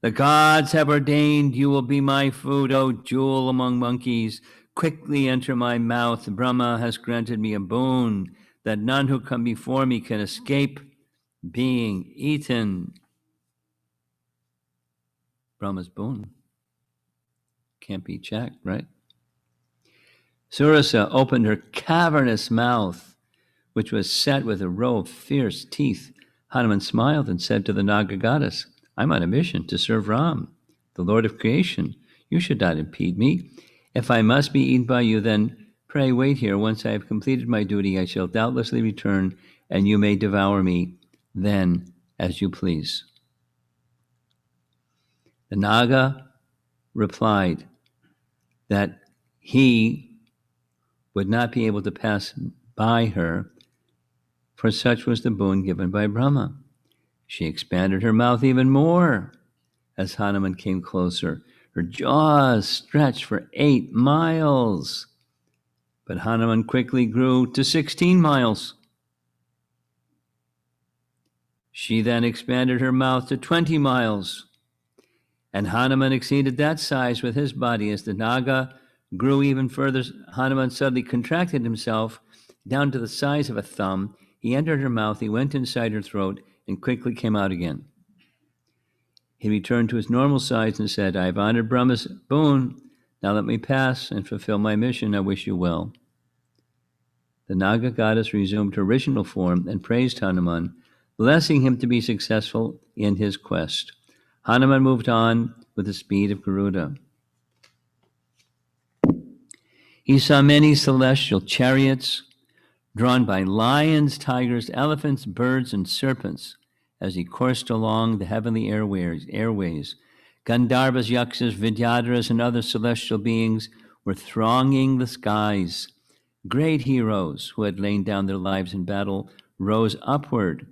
The gods have ordained you will be my food, O jewel among monkeys. Quickly enter my mouth. Brahma has granted me a boon that none who come before me can escape being eaten. Brahma's boon can't be checked, right? Surasa opened her cavernous mouth, which was set with a row of fierce teeth. Hanuman smiled and said to the Naga goddess, I'm on a mission to serve Ram, the Lord of creation. You should not impede me. If I must be eaten by you, then pray wait here. Once I have completed my duty, I shall doubtlessly return, and you may devour me then as you please. The Naga replied that he would not be able to pass by her, for such was the boon given by Brahma. She expanded her mouth even more as Hanuman came closer. Her jaws stretched for 8 miles, but Hanuman quickly grew to 16 miles. She then expanded her mouth to 20 miles, and Hanuman exceeded that size with his body. As the Naga grew even further, Hanuman suddenly contracted himself down to the size of a thumb. He entered her mouth, he went inside her throat, and quickly came out again. He returned to his normal size and said, I have honored Brahma's boon. Now let me pass and fulfill my mission. I wish you well. The Naga goddess resumed her original form and praised Hanuman, blessing him to be successful in his quest. Hanuman moved on with the speed of Garuda. He saw many celestial chariots drawn by lions, tigers, elephants, birds, and serpents as he coursed along the heavenly airways. Gandharvas, Yakshas, Vidyadharas, and other celestial beings were thronging the skies. Great heroes who had lain down their lives in battle rose upward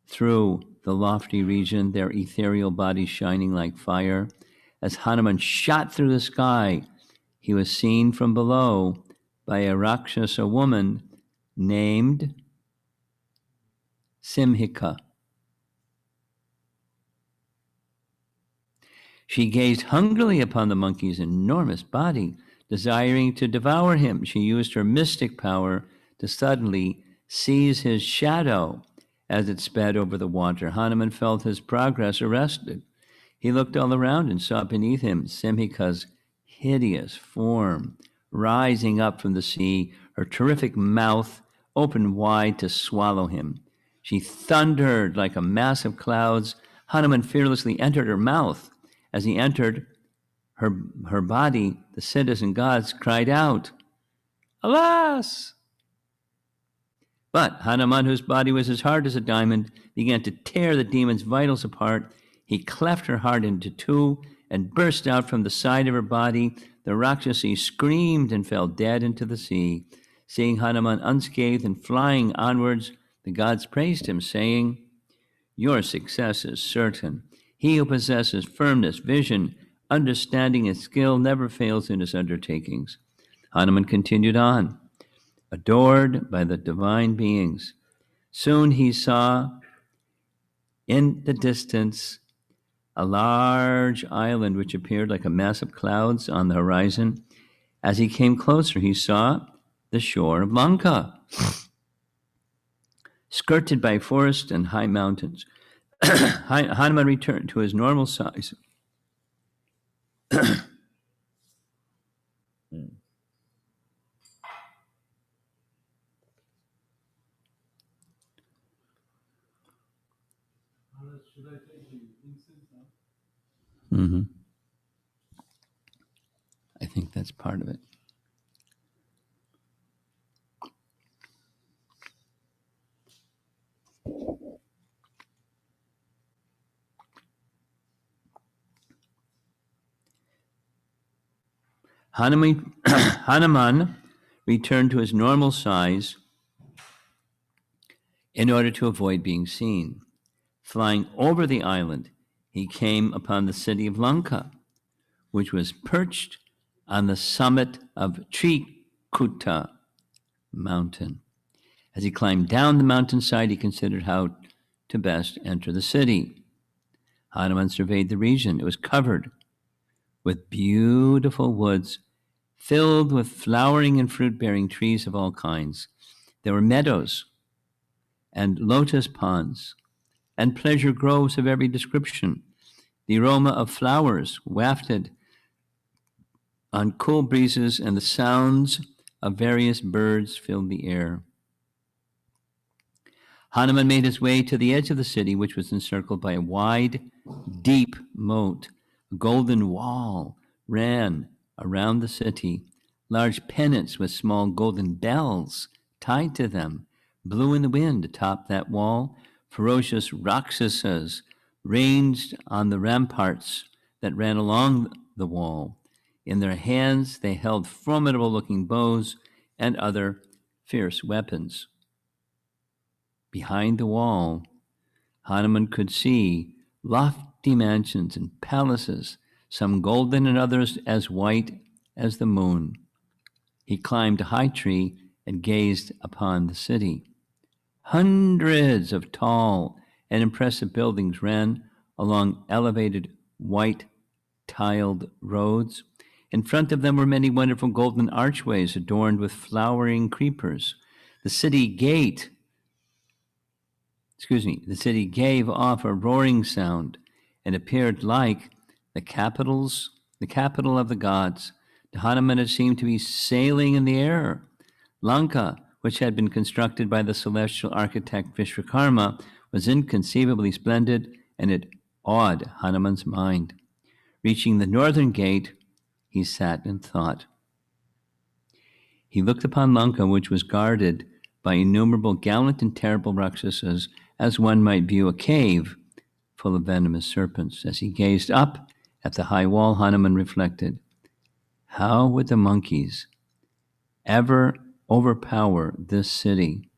through the lofty region, their ethereal bodies shining like fire. As Hanuman shot through the sky, he was seen from below by a Rakshasa woman named Simhika. She gazed hungrily upon the monkey's enormous body, desiring to devour him. She used her mystic power to suddenly seize his shadow as it sped over the water. Hanuman felt his progress arrested. He looked all around and saw beneath him Simhika's hideous form rising up from the sea, her terrific mouth opened wide to swallow him. She thundered like a mass of clouds. Hanuman fearlessly entered her mouth. As he entered her body, the citizen gods cried out, Alas! But Hanuman, whose body was as hard as a diamond, began to tear the demon's vitals apart. He cleft her heart into two and burst out from the side of her body. The Rakshasi screamed and fell dead into the sea. Seeing Hanuman unscathed and flying onwards, the gods praised him, saying, Your success is certain. He who possesses firmness, vision, understanding, and skill never fails in his undertakings. Hanuman continued on, adored by the divine beings. Soon he saw in the distance a large island which appeared like a mass of clouds on the horizon. As he came closer, he saw the shore of Lanka, skirted by forests and high mountains. Hanuman returned to his normal size. Mm-hmm. I think that's part of it. Hanuman returned to his normal size in order to avoid being seen. Flying over the island, he came upon the city of Lanka, which was perched on the summit of Trikuta mountain. As he climbed down the mountainside, he considered how to best enter the city. Hanuman surveyed the region. It was covered with beautiful woods filled with flowering and fruit-bearing trees of all kinds. There were meadows and lotus ponds and pleasure groves of every description. The aroma of flowers wafted on cool breezes, and the sounds of various birds filled the air. Hanuman made his way to the edge of the city, which was encircled by a wide, deep moat. A golden wall ran around the city. Large pennants with small golden bells tied to them blew in the wind atop that wall. Ferocious Rakshasas ranged on the ramparts that ran along the wall. In their hands, they held formidable looking bows and other fierce weapons. Behind the wall, Hanuman could see lofty mansions and palaces, some golden and others as white as the moon. He climbed a high tree and gazed upon the city. Hundreds of tall and impressive buildings ran along elevated white tiled roads. In front of them were many wonderful golden archways adorned with flowering creepers. The city gate the city gave off a roaring sound and appeared like the capital of the gods. To Hanuman it seemed to be sailing in the air. Lanka, which had been constructed by the celestial architect Vishwakarma, was inconceivably splendid, and it awed Hanuman's mind. Reaching the northern gate, he sat and thought. He looked upon Lanka, which was guarded by innumerable gallant and terrible Rakshasas, as one might view a cave full of venomous serpents. As he gazed up at the high wall, Hanuman reflected, how would the monkeys ever overpower this city?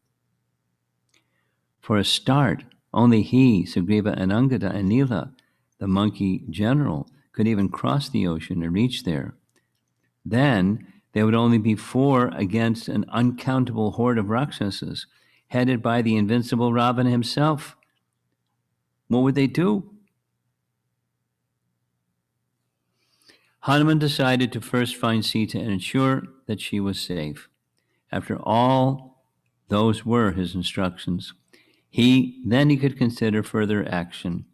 For a start, only he, Sugriva and Angada and Nila, the monkey general, could even cross the ocean and reach there. Then there would only be 4 against an uncountable horde of Rakshasas, headed by the invincible Ravana himself. What would they do? Hanuman decided to first find Sita and ensure that she was safe. After all, those were his instructions. Then he could consider further action.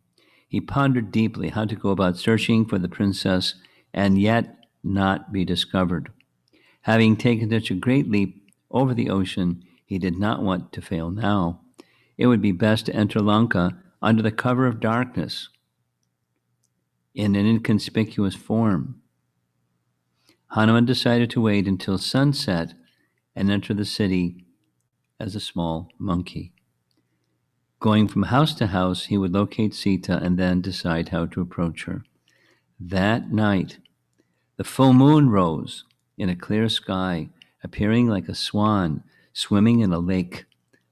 He pondered deeply how to go about searching for the princess and yet not be discovered. Having taken such a great leap over the ocean, he did not want to fail now. It would be best to enter Lanka under the cover of darkness in an inconspicuous form. Hanuman decided to wait until sunset and enter the city as a small monkey. Going from house to house, he would locate Sita and then decide how to approach her. That night, the full moon rose in a clear sky, appearing like a swan swimming in a lake.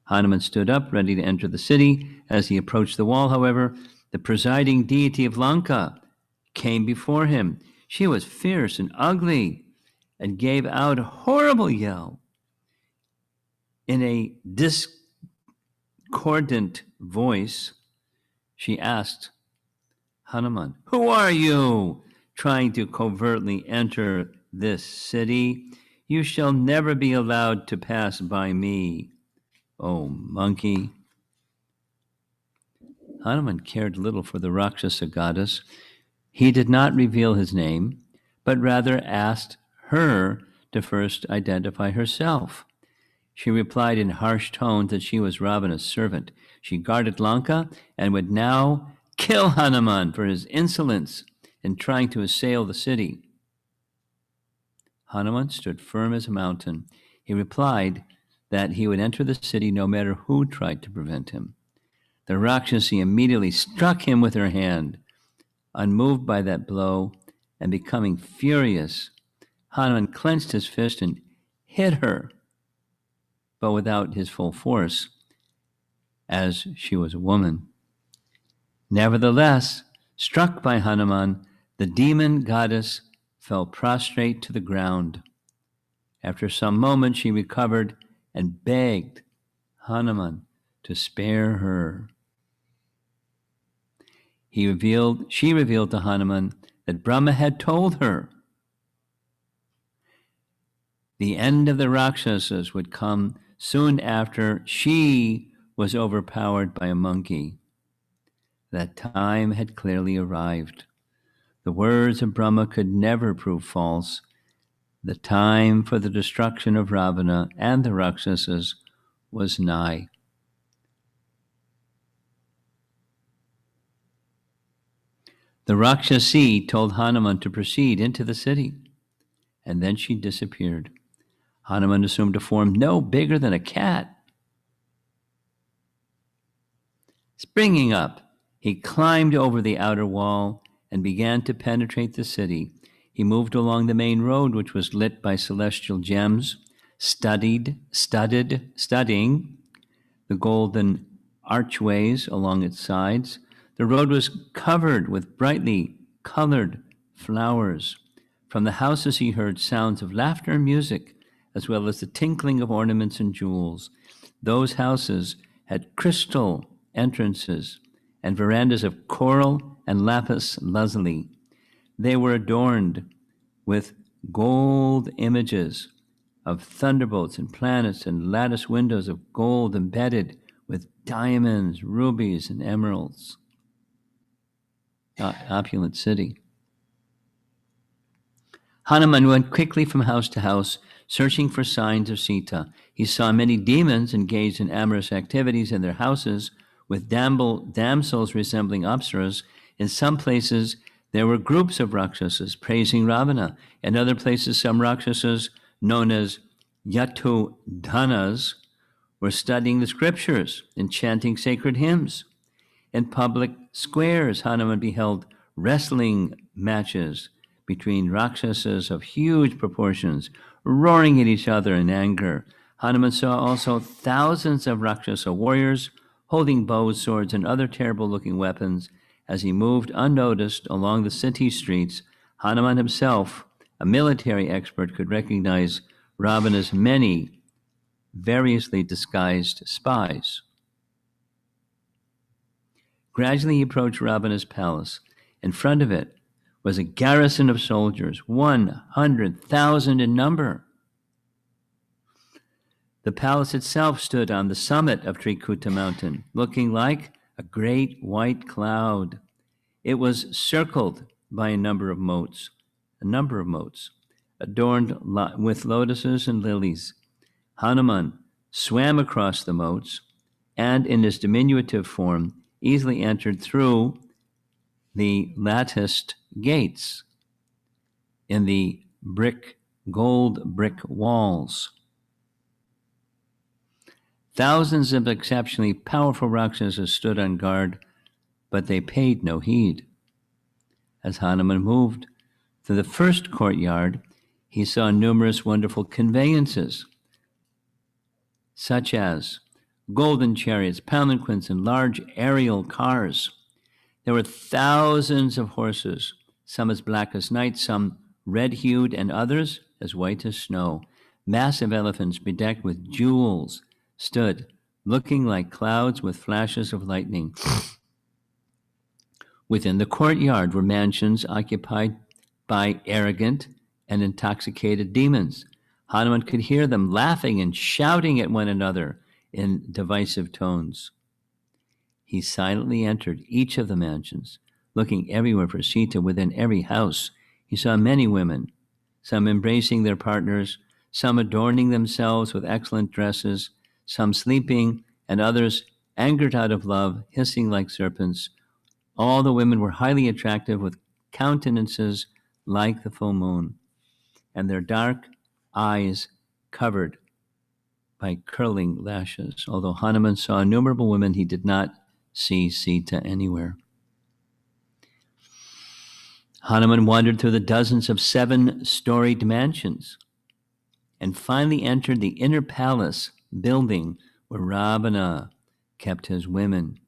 Hanuman stood up, ready to enter the city. As he approached the wall, however, the presiding deity of Lanka came before him. She was fierce and ugly and gave out a horrible yell. In a discordant voice, she asked Hanuman, "Who are you, trying to covertly enter this city? You shall never be allowed to pass by me, oh monkey." Hanuman cared little for the Rakshasa goddess. He did not reveal his name, but rather asked her to first identify herself. She replied in harsh tones that she was Ravana's servant. She guarded Lanka and would now kill Hanuman for his insolence in trying to assail the city. Hanuman stood firm as a mountain. He replied that he would enter the city no matter who tried to prevent him. The Rakshasi immediately struck him with her hand. Unmoved by that blow and becoming furious, Hanuman clenched his fist and hit her, but without his full force, as she was a woman. Nevertheless, struck by Hanuman, the demon goddess fell prostrate to the ground. After some moments, she recovered and begged Hanuman to spare her. She revealed to Hanuman that Brahma had told her the end of the Rakshasas would come soon after she was overpowered by a monkey. That time had clearly arrived. The words of Brahma could never prove false. The time for the destruction of Ravana and the Rakshasas was nigh. The Rakshasi told Hanuman to proceed into the city, and then she disappeared. Hanuman assumed a form no bigger than a cat. Springing up, he climbed over the outer wall and began to penetrate the city. He moved along the main road, which was lit by celestial gems, studying the golden archways along its sides. The road was covered with brightly colored flowers. From the houses he heard sounds of laughter and music, as well as the tinkling of ornaments and jewels. Those houses had crystal entrances and verandas of coral and lapis lazuli. They were adorned with gold images of thunderbolts and planets and lattice windows of gold embedded with diamonds, rubies, and emeralds. Opulent city. Hanuman went quickly from house to house, searching for signs of Sita. He saw many demons engaged in amorous activities in their houses, with damsels resembling apsaras. In some places, there were groups of Rakshasas praising Ravana. In other places, some Rakshasas, known as Yatudhanas, were studying the scriptures and chanting sacred hymns. In public squares, Hanuman beheld wrestling matches between Rakshasas of huge proportions, roaring at each other in anger. Hanuman saw also thousands of Rakshasa warriors holding bows, swords, and other terrible-looking weapons. As he moved unnoticed along the city streets, Hanuman himself, a military expert, could recognize Ravana's many variously disguised spies. Gradually he approached Ravana's palace. In front of it was a garrison of soldiers, 100,000 in number. The palace itself stood on the summit of Trikuta mountain, looking like a great white cloud. It was circled by a number of moats, adorned with lotuses and lilies. Hanuman swam across the moats and, in his diminutive form, easily entered through the latticed gates in the gold brick walls. Thousands of exceptionally powerful Rakshasas stood on guard, but they paid no heed. As Hanuman moved to the first courtyard, he saw numerous wonderful conveyances, such as golden chariots, palanquins, and large aerial cars. There were thousands of horses, some as black as night, some red-hued, and others as white as snow. Massive elephants bedecked with jewels stood, looking like clouds with flashes of lightning. Within the courtyard were mansions occupied by arrogant and intoxicated demons. Hanuman could hear them laughing and shouting at one another in divisive tones. He silently entered each of the mansions, looking everywhere for Sita. Within every house, he saw many women, some embracing their partners, some adorning themselves with excellent dresses, some sleeping, and others, angered out of love, hissing like serpents. All the women were highly attractive, with countenances like the full moon, and their dark eyes covered by curling lashes. Although Hanuman saw innumerable women, he did not see Sita anywhere. Hanuman wandered through the dozens of 7-storied mansions and finally entered the inner palace building where Ravana kept his women.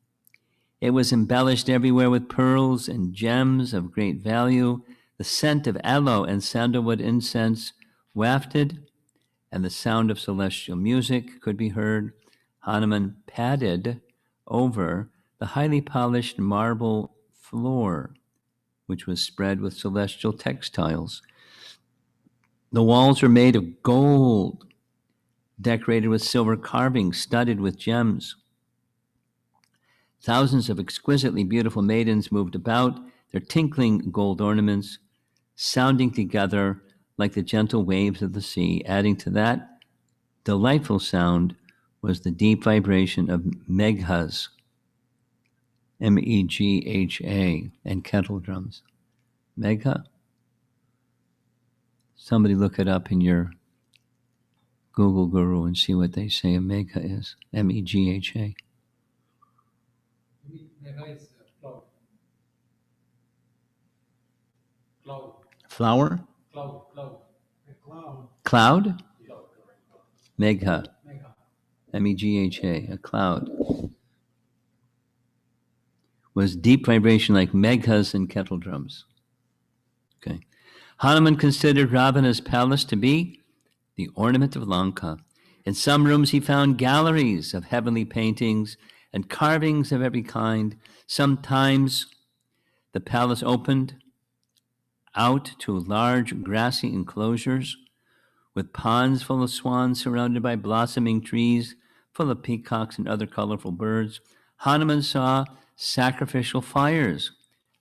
It was embellished everywhere with pearls and gems of great value. The scent of aloe and sandalwood incense wafted, and the sound of celestial music could be heard. Hanuman padded over the highly polished marble floor, which was spread with celestial textiles. The walls were made of gold, decorated with silver carvings, studded with gems. Thousands of exquisitely beautiful maidens moved about, their tinkling gold ornaments sounding together like the gentle waves of the sea. Adding to that delightful sound was the deep vibration of meghas, Megha, and kettle drums. Megha? Somebody look it up in your Google Guru and see what they say a megha is. Megha. Mega is cloud. Cloud. Flower? Cloud. Cloud. A cloud. Cloud? Cloud. Megha. Mega. Megha, a cloud. Was deep vibration like meghas and kettle drums. Okay. Hanuman considered Ravana's palace to be the ornament of Lanka. In some rooms, he found galleries of heavenly paintings and carvings of every kind. Sometimes the palace opened out to large grassy enclosures with ponds full of swans surrounded by blossoming trees full of peacocks and other colorful birds. Hanuman saw sacrificial fires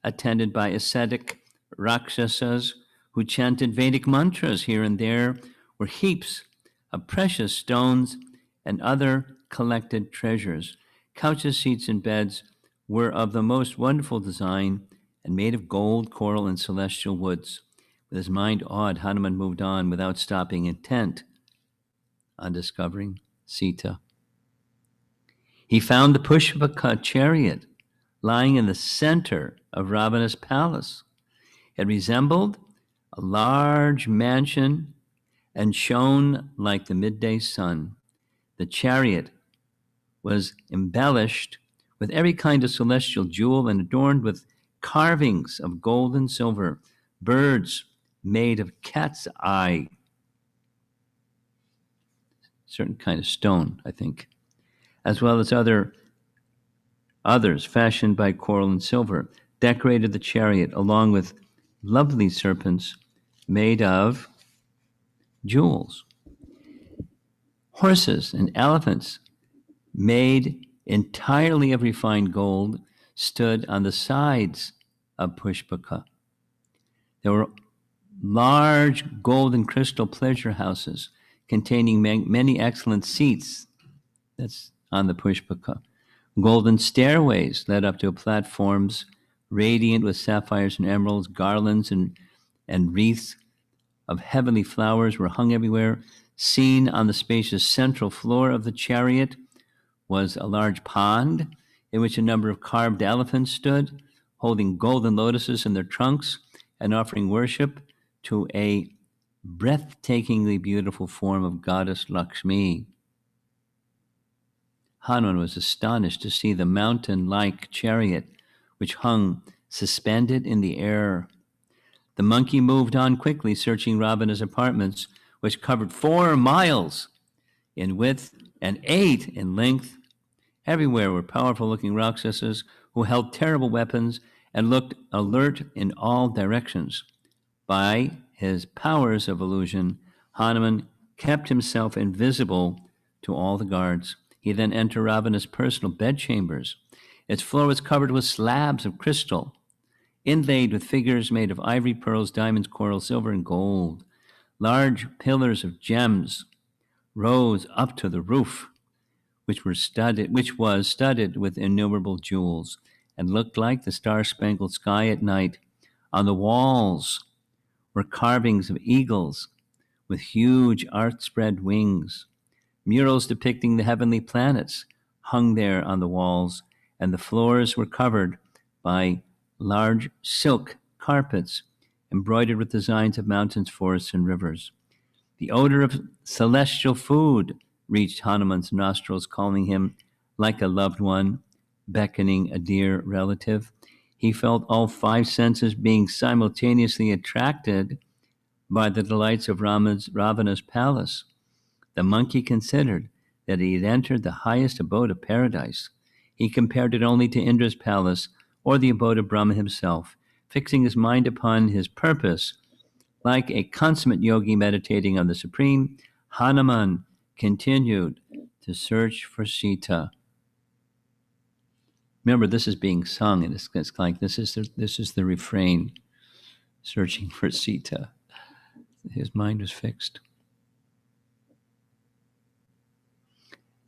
attended by ascetic Rakshasas who chanted Vedic mantras. Here and there were heaps of precious stones and other collected treasures. Couches, seats, and beds were of the most wonderful design and made of gold, coral, and celestial woods. With his mind awed, Hanuman moved on without stopping, intent on discovering Sita. He found the Pushpaka chariot lying in the center of Ravana's palace. It resembled a large mansion and shone like the midday sun. The chariot was embellished with every kind of celestial jewel and adorned with carvings of gold and silver, birds made of cat's eye, certain kind of stone, I think, as well as others fashioned by coral and silver, decorated the chariot along with lovely serpents made of jewels. Horses and elephants made entirely of refined gold stood on the sides of Pushpaka. There were large gold and crystal pleasure houses containing many excellent seats. That's on the Pushpaka. Golden stairways led up to platforms radiant with sapphires and emeralds. Garlands and wreaths of heavenly flowers were hung everywhere. Seen on the spacious central floor of the chariot was a large pond in which a number of carved elephants stood, holding golden lotuses in their trunks and offering worship to a breathtakingly beautiful form of goddess Lakshmi. Hanuman was astonished to see the mountain-like chariot which hung suspended in the air. The monkey moved on quickly, searching Ravana's apartments, which covered 4 miles in width and 8 in length. Everywhere were powerful-looking Rakshasas who held terrible weapons and looked alert in all directions. By his powers of illusion, Hanuman kept himself invisible to all the guards. He then entered Ravana's personal bedchambers. Its floor was covered with slabs of crystal, inlaid with figures made of ivory, pearls, diamonds, coral, silver, and gold. Large pillars of gems rose up to the roof, which was studded with innumerable jewels and looked like the star-spangled sky at night. On the walls were carvings of eagles with huge outspread wings. Murals depicting the heavenly planets hung there on the walls, and the floors were covered by large silk carpets embroidered with designs of mountains, forests, and rivers. The odor of celestial food reached Hanuman's nostrils, calling him like a loved one, beckoning a dear relative. He felt all 5 senses being simultaneously attracted by the delights of Ravana's palace. The monkey considered that he had entered the highest abode of paradise. He compared it only to Indra's palace or the abode of Brahma himself, fixing his mind upon his purpose. Like a consummate yogi meditating on the Supreme, Hanuman continued to search for Sita. Remember, this is being sung, and it's like this is the refrain, searching for Sita. His mind was fixed.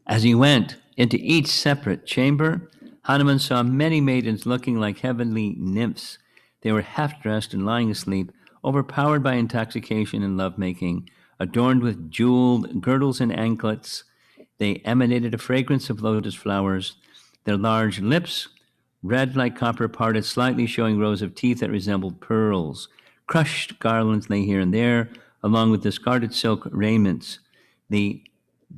As he went into each separate chamber, Hanuman saw many maidens looking like heavenly nymphs. They were half dressed and lying asleep, overpowered by intoxication and lovemaking, adorned with jeweled girdles and anklets. They emanated a fragrance of lotus flowers. Their large lips, red like copper, parted slightly, showing rows of teeth that resembled pearls. Crushed garlands lay here and there, along with discarded silk raiments. The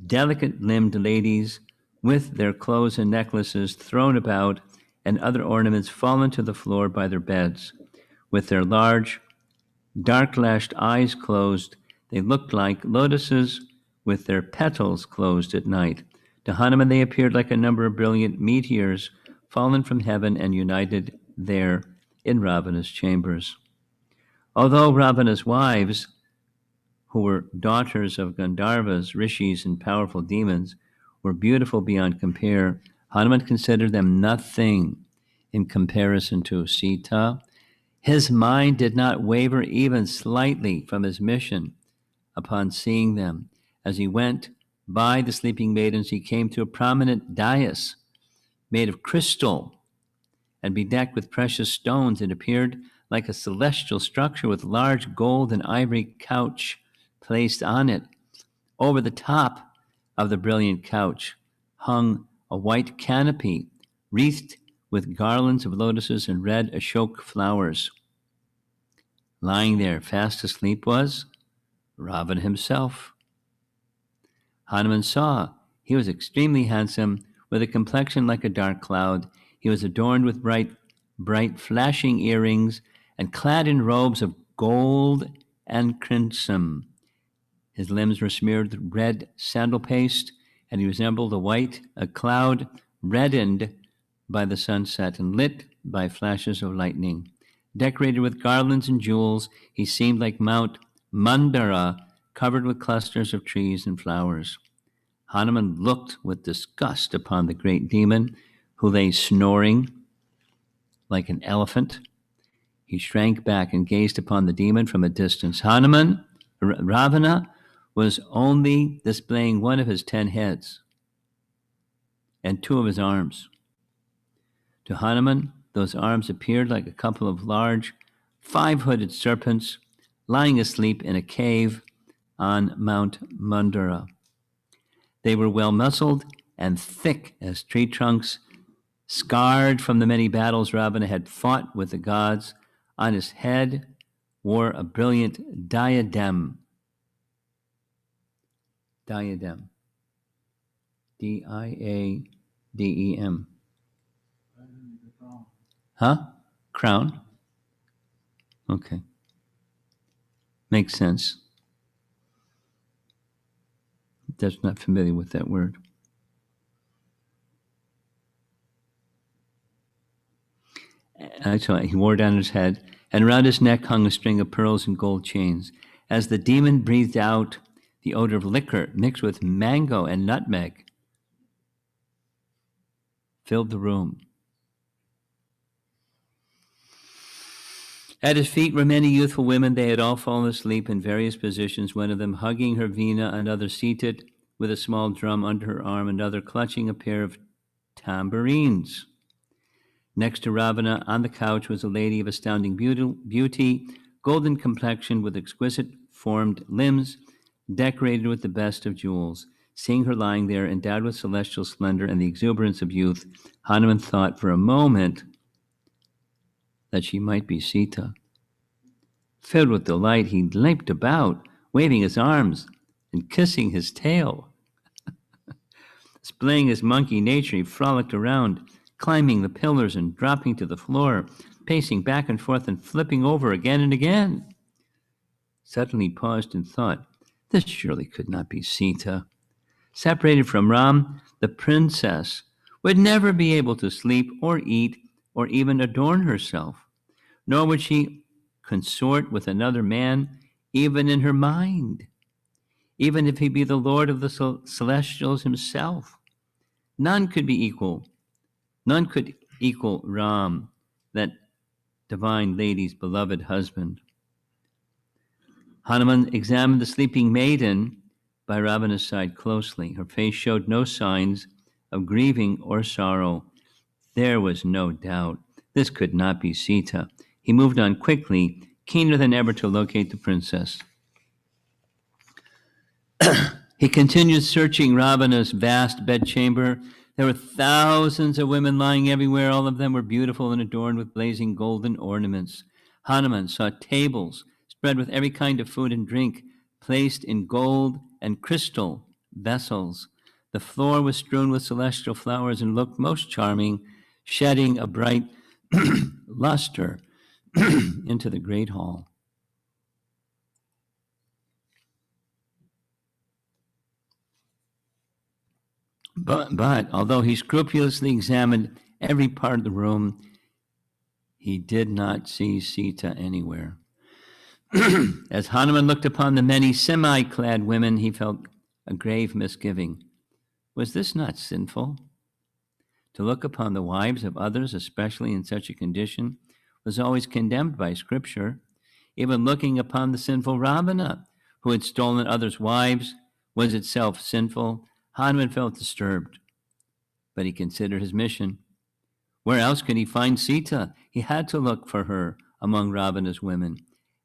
delicate limbed ladies, with their clothes and necklaces thrown about and other ornaments fallen to the floor by their beds. With their large, dark lashed eyes closed, they looked like lotuses with their petals closed at night. To Hanuman, they appeared like a number of brilliant meteors fallen from heaven and united there in Ravana's chambers. Although Ravana's wives, who were daughters of Gandharvas, rishis, and powerful demons, were beautiful beyond compare, Hanuman considered them nothing in comparison to Sita. His mind did not waver even slightly from his mission upon seeing them. As he went by the sleeping maidens, he came to a prominent dais made of crystal and bedecked with precious stones. It appeared like a celestial structure with large gold and ivory couch placed on it. Over the top of the brilliant couch hung a white canopy wreathed with garlands of lotuses and red ashok flowers. Lying there fast asleep was Ravana himself. Hanuman saw he was extremely handsome, with a complexion like a dark cloud. He was adorned with bright flashing earrings and clad in robes of gold and crimson. His limbs were smeared with red sandal paste, and he resembled a cloud reddened by the sunset and lit by flashes of lightning. Decorated with garlands and jewels, he seemed like Mount Mandara, covered with clusters of trees and flowers. Hanuman looked with disgust upon the great demon, who lay snoring like an elephant. He shrank back and gazed upon the demon from a distance. Ravana, was only displaying one of his 10 heads and 2 of his arms. To Hanuman, those arms appeared like a couple of large, 5-hooded serpents lying asleep in a cave on Mount Mandara. They were well muscled and thick as tree trunks, scarred from the many battles Ravana had fought with the gods. On his head wore a brilliant diadem. Diadem. Diadem. Huh? Crown? Okay. Makes sense. That's not familiar with that word. So he wore it on his head, and around his neck hung a string of pearls and gold chains. As the demon breathed out, the odor of liquor mixed with mango and nutmeg filled the room. At his feet were many youthful women. They had all fallen asleep in various positions, one of them hugging her veena, another seated with a small drum under her arm, another clutching a pair of tambourines. Next to Ravana on the couch was a lady of astounding beauty, golden complexioned with exquisite formed limbs, decorated with the best of jewels. Seeing her lying there, endowed with celestial splendor and the exuberance of youth, Hanuman thought for a moment that she might be Sita. Filled with delight, he leaped about, waving his arms and kissing his tail. Displaying his monkey nature, he frolicked around, climbing the pillars and dropping to the floor, pacing back and forth and flipping over again and again. Suddenly he paused and thought, this surely could not be Sita. Separated from Ram, the princess would never be able to sleep or eat or even adorn herself, nor would she consort with another man, even in her mind, even if he be the Lord of the celestials himself. None could be equal. None could equal Ram, that divine lady's beloved husband. Hanuman examined the sleeping maiden by Ravana's side closely. Her face showed no signs of grieving or sorrow. There was no doubt. This could not be Sita. He moved on quickly, keener than ever to locate the princess. He continued searching Ravana's vast bedchamber. There were thousands of women lying everywhere. All of them were beautiful and adorned with blazing golden ornaments. Hanuman saw tables spread with every kind of food and drink, placed in gold and crystal vessels. The floor was strewn with celestial flowers and looked most charming, shedding a bright luster into the great hall. But although he scrupulously examined every part of the room, he did not see Sita anywhere. As Hanuman looked upon the many semi-clad women, he felt a grave misgiving. Was this not sinful? To look upon the wives of others, especially in such a condition, was always condemned by Scripture. Even looking upon the sinful Ravana, who had stolen others' wives, was itself sinful. Hanuman felt disturbed, but he considered his mission. Where else could he find Sita? He had to look for her among Ravana's women,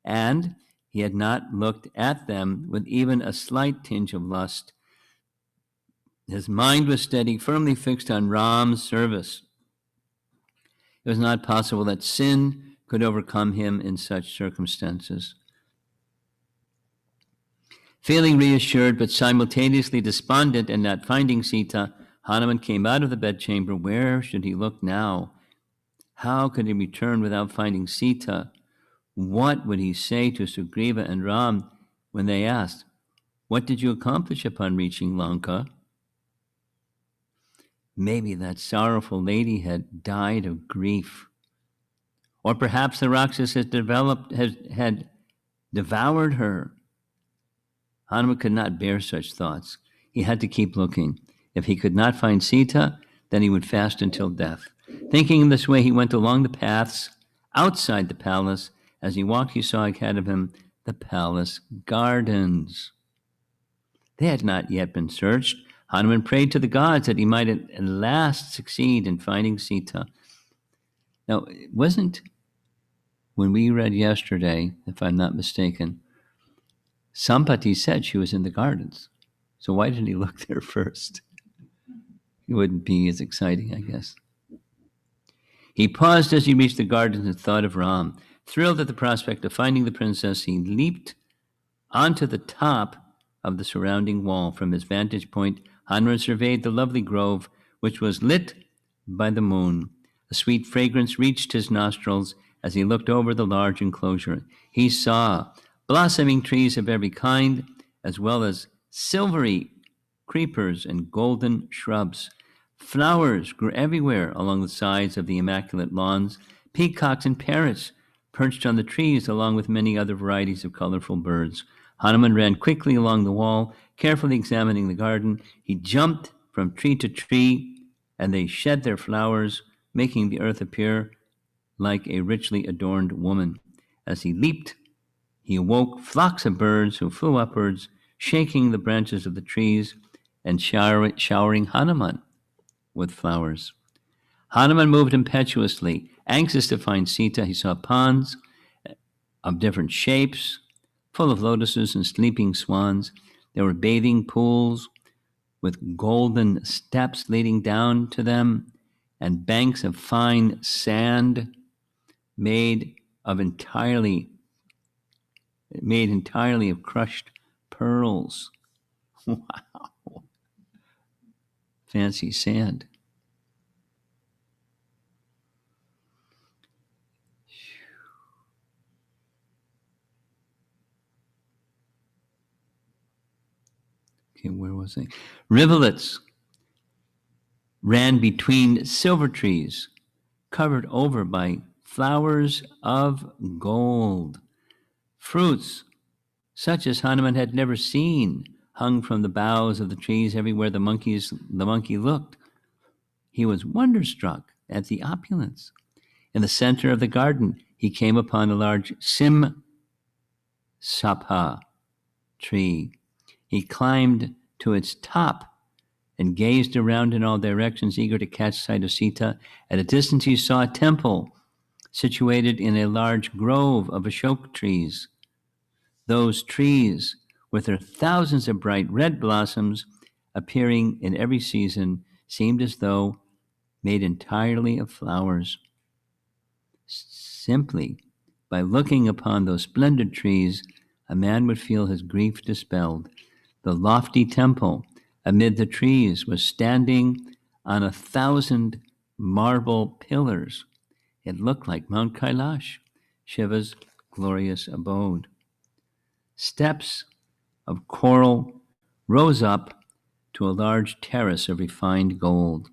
and he had not looked at them with even a slight tinge of lust. His mind was steady, firmly fixed on Ram's service. It was not possible that sin could overcome him in such circumstances. Feeling reassured but simultaneously despondent and not finding Sita, Hanuman came out of the bedchamber. Where should he look now? How could he return without finding Sita? What would he say to Sugriva and Ram when they asked, "What did you accomplish upon reaching Lanka?" Maybe that sorrowful lady had died of grief. Or perhaps the Rakshas had devoured her. Hanuman could not bear such thoughts. He had to keep looking. If he could not find Sita, then he would fast until death. Thinking in this way, he went along the paths outside the palace. As he walked, he saw ahead of him the palace gardens. They had not yet been searched. Hanuman prayed to the gods that he might at last succeed in finding Sita. Now, it wasn't when we read yesterday, if I'm not mistaken, Sampati said she was in the gardens. So why didn't he look there first? It wouldn't be as exciting, I guess. He paused as he reached the gardens and thought of Ram. Thrilled at the prospect of finding the princess, he leaped onto the top of the surrounding wall. From his vantage point, Hanuman surveyed the lovely grove, which was lit by the moon. A sweet fragrance reached his nostrils as he looked over the large enclosure. He saw blossoming trees of every kind, as well as silvery creepers and golden shrubs. Flowers grew everywhere along the sides of the immaculate lawns. Peacocks and parrots perched on the trees, along with many other varieties of colorful birds. Hanuman ran quickly along the wall, carefully examining the garden. He jumped from tree to tree, and they shed their flowers, making the earth appear like a richly adorned woman. As he leaped, he awoke flocks of birds who flew upwards, shaking the branches of the trees and showering Hanuman with flowers. Hanuman moved impetuously, anxious to find Sita. He saw ponds of different shapes, full of lotuses and sleeping swans. There were bathing pools with golden steps leading down to them, and banks of fine sand made entirely of crushed pearls. Wow, fancy sand. Okay, where was I? Rivulets ran between silver trees, covered over by flowers of gold. Fruits such as Hanuman had never seen hung from the boughs of the trees everywhere the monkey looked. He was wonderstruck at the opulence. In the center of the garden, he came upon a large simsapa tree. He climbed to its top and gazed around in all directions, eager to catch sight of Sita. At a distance, he saw a temple situated in a large grove of Ashok trees. Those trees, with their thousands of bright red blossoms appearing in every season, seemed as though made entirely of flowers. Simply by looking upon those splendid trees, a man would feel his grief dispelled. The lofty temple amid the trees was standing on 1,000 marble pillars. It looked like Mount Kailash, Shiva's glorious abode. Steps of coral rose up to a large terrace of refined gold.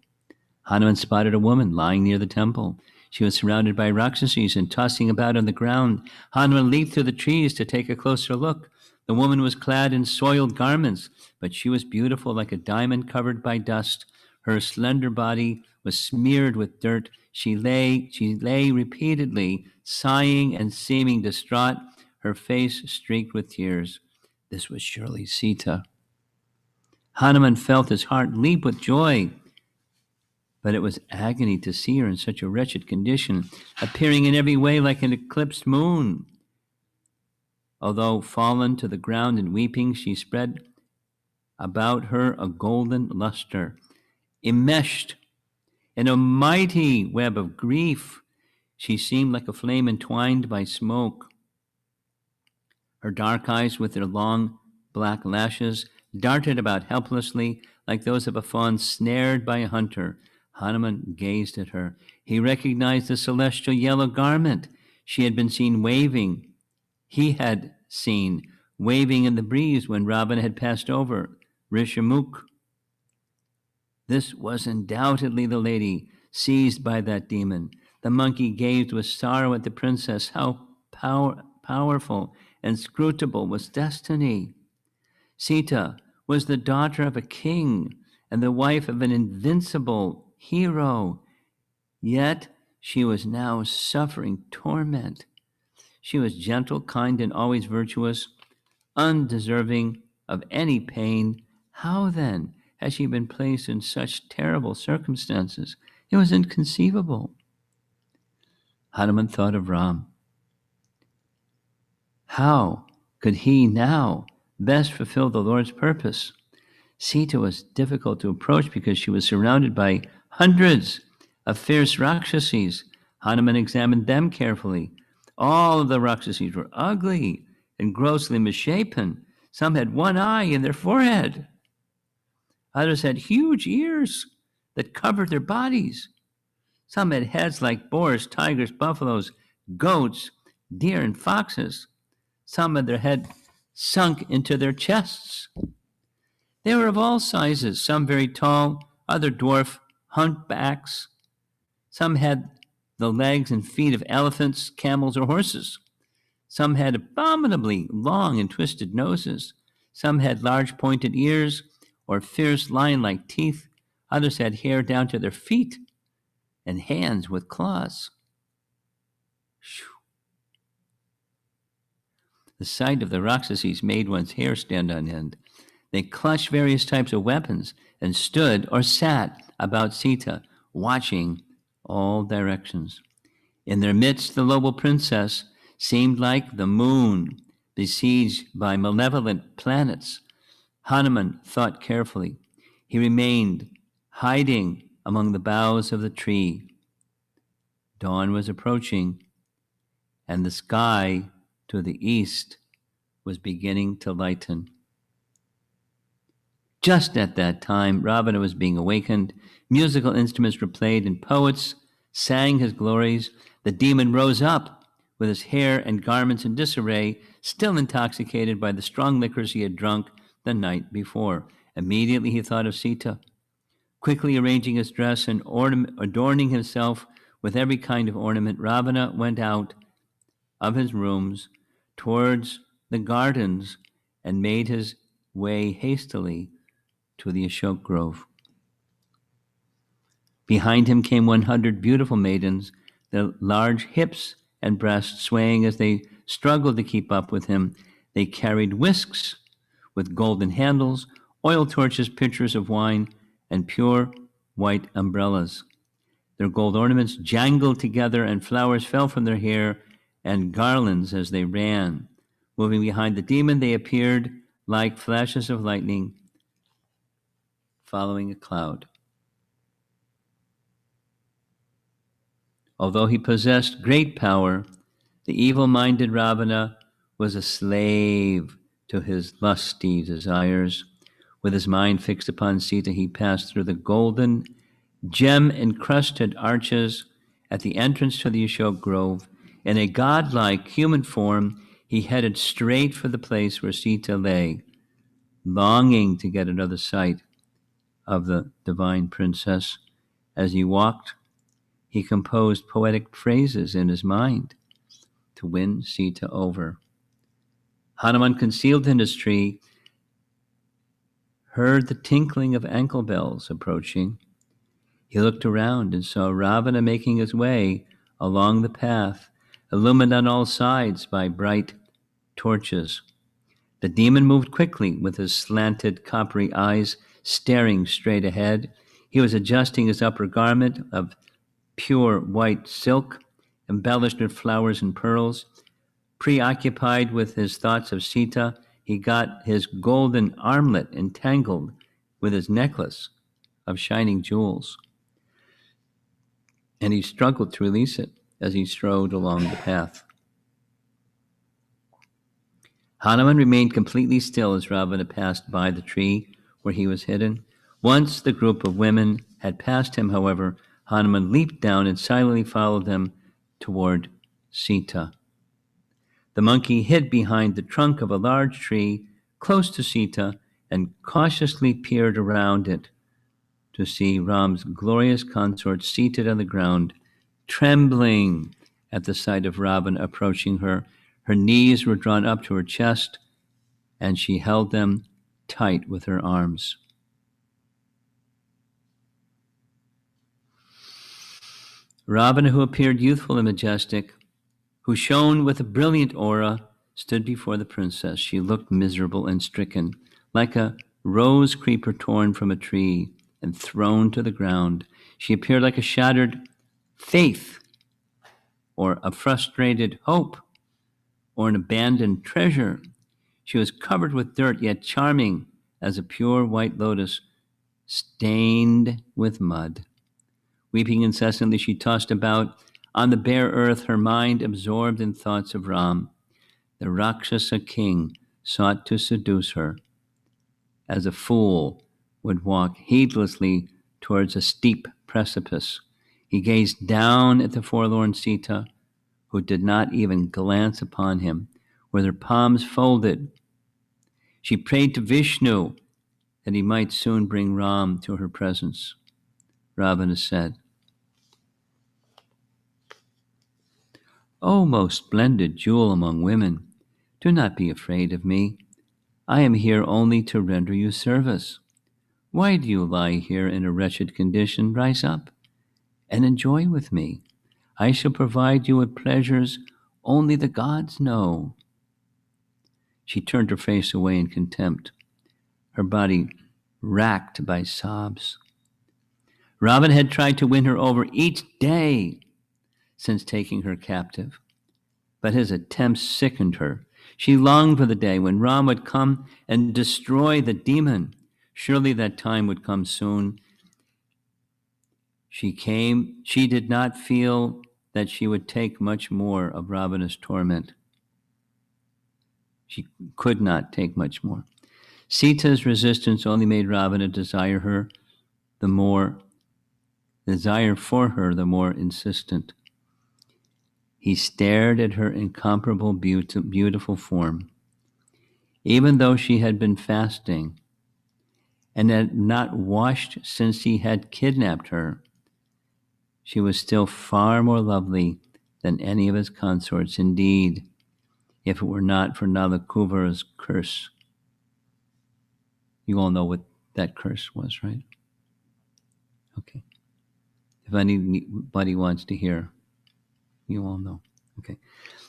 Hanuman spotted a woman lying near the temple. She was surrounded by Rakshasas and tossing about on the ground. Hanuman leaped through the trees to take a closer look. The woman was clad in soiled garments, but she was beautiful like a diamond covered by dust. Her slender body was smeared with dirt. She lay repeatedly, sighing and seeming distraught, her face streaked with tears. This was surely Sita. Hanuman felt his heart leap with joy, but it was agony to see her in such a wretched condition, appearing in every way like an eclipsed moon. Although fallen to the ground and weeping, she spread about her a golden luster. Enmeshed in a mighty web of grief, she seemed like a flame entwined by smoke. Her dark eyes, with their long black lashes, darted about helplessly like those of a fawn snared by a hunter. Hanuman gazed at her. He recognized the celestial yellow garment she had been seen waving. He had seen waving in the breeze when Ravana had passed over Rishamukh. This was undoubtedly the lady seized by that demon. The monkey gazed with sorrow at the princess. How powerful and scrutable was destiny. Sita was the daughter of a king and the wife of an invincible hero. Yet she was now suffering torment. She was gentle, kind, and always virtuous, undeserving of any pain. How then had she been placed in such terrible circumstances? It was inconceivable. Hanuman thought of Ram. How could he now best fulfill the Lord's purpose? Sita was difficult to approach because she was surrounded by hundreds of fierce Rakshasas. Hanuman examined them carefully. All of the Rakshasas were ugly and grossly misshapen. Some had one eye in their forehead. Others had huge ears that covered their bodies. Some had heads like boars, tigers, buffaloes, goats, deer, and foxes. Some had their head sunk into their chests. They were of all sizes, some very tall, other dwarf humpbacks. Some had the legs and feet of elephants, camels, or horses. Some had abominably long and twisted noses. Some had large pointed ears or fierce lion-like teeth. Others had hair down to their feet and hands with claws. The sight of the Rakshasas made one's hair stand on end. They clutched various types of weapons and stood or sat about Sita, watching all directions. In their midst, the noble princess seemed like the moon, besieged by malevolent planets. Hanuman thought carefully. He remained hiding among the boughs of the tree. Dawn was approaching, and the sky to the east was beginning to lighten. Just at that time, Ravana was being awakened. Musical instruments were played, and poets sang his glories. The demon rose up with his hair and garments in disarray, still intoxicated by the strong liquors he had drunk the night before. Immediately he thought of Sita. Quickly arranging his dress and adorning himself with every kind of ornament, Ravana went out of his rooms towards the gardens and made his way hastily to the Ashok grove. Behind him came 100 beautiful maidens, their large hips and breasts swaying as they struggled to keep up with him. They carried whisks with golden handles, oil torches, pitchers of wine, and pure white umbrellas. Their gold ornaments jangled together, and flowers fell from their hair and garlands as they ran. Moving behind the demon, they appeared like flashes of lightning following a cloud. Although he possessed great power, the evil-minded Ravana was a slave to his lusty desires. With his mind fixed upon Sita, he passed through the golden, gem-encrusted arches at the entrance to the Ashok grove. In a godlike human form, he headed straight for the place where Sita lay, longing to get another sight of the divine princess. As he walked, he composed poetic phrases in his mind to win Sita over. Hanuman, concealed in his tree, heard the tinkling of ankle bells approaching. He looked around and saw Ravana making his way along the path, illumined on all sides by bright torches. The demon moved quickly with his slanted coppery eyes staring straight ahead. He was adjusting his upper garment of pure white silk, embellished with flowers and pearls. Preoccupied with his thoughts of Sita, he got his golden armlet entangled with his necklace of shining jewels, and he struggled to release it as he strode along the path. Hanuman remained completely still as Ravana passed by the tree where he was hidden. Once the group of women had passed him, however, Hanuman leaped down and silently followed them toward Sita. The monkey hid behind the trunk of a large tree close to Sita and cautiously peered around it to see Ram's glorious consort seated on the ground, trembling at the sight of Ravana approaching her. Her knees were drawn up to her chest, and she held them tight with her arms. Ravana, who appeared youthful and majestic, who shone with a brilliant aura, stood before the princess. She looked miserable and stricken, like a rose creeper torn from a tree and thrown to the ground. She appeared like a shattered faith, or a frustrated hope, or an abandoned treasure. She was covered with dirt, yet charming as a pure white lotus stained with mud. Weeping incessantly, she tossed about on the bare earth, her mind absorbed in thoughts of Ram. The Rakshasa king sought to seduce her, as a fool would walk heedlessly towards a steep precipice. He gazed down at the forlorn Sita, who did not even glance upon him. With her palms folded, she prayed to Vishnu that he might soon bring Ram to her presence. Ravana said, "O most splendid jewel among women, do not be afraid of me. I am here only to render you service. Why do you lie here in a wretched condition? Rise up and enjoy with me. I shall provide you with pleasures only the gods know." She turned her face away in contempt, her body racked by sobs. Ravana had tried to win her over each day since taking her captive, but his attempts sickened her. She longed for the day when Ram would come and destroy the demon. Surely that time would come soon. She did not feel that she would take much more of Ravana's torment. She could not take much more. Sita's resistance only made Ravana desire for her the more insistent. He stared at her incomparable beautiful form. Even though she had been fasting and had not washed since he had kidnapped her, She was still far more lovely than any of his consorts. Indeed, if it were not for Nalakuvara's curse. You all know what that curse was, right? Okay. If anybody wants to hear, you all know. Okay.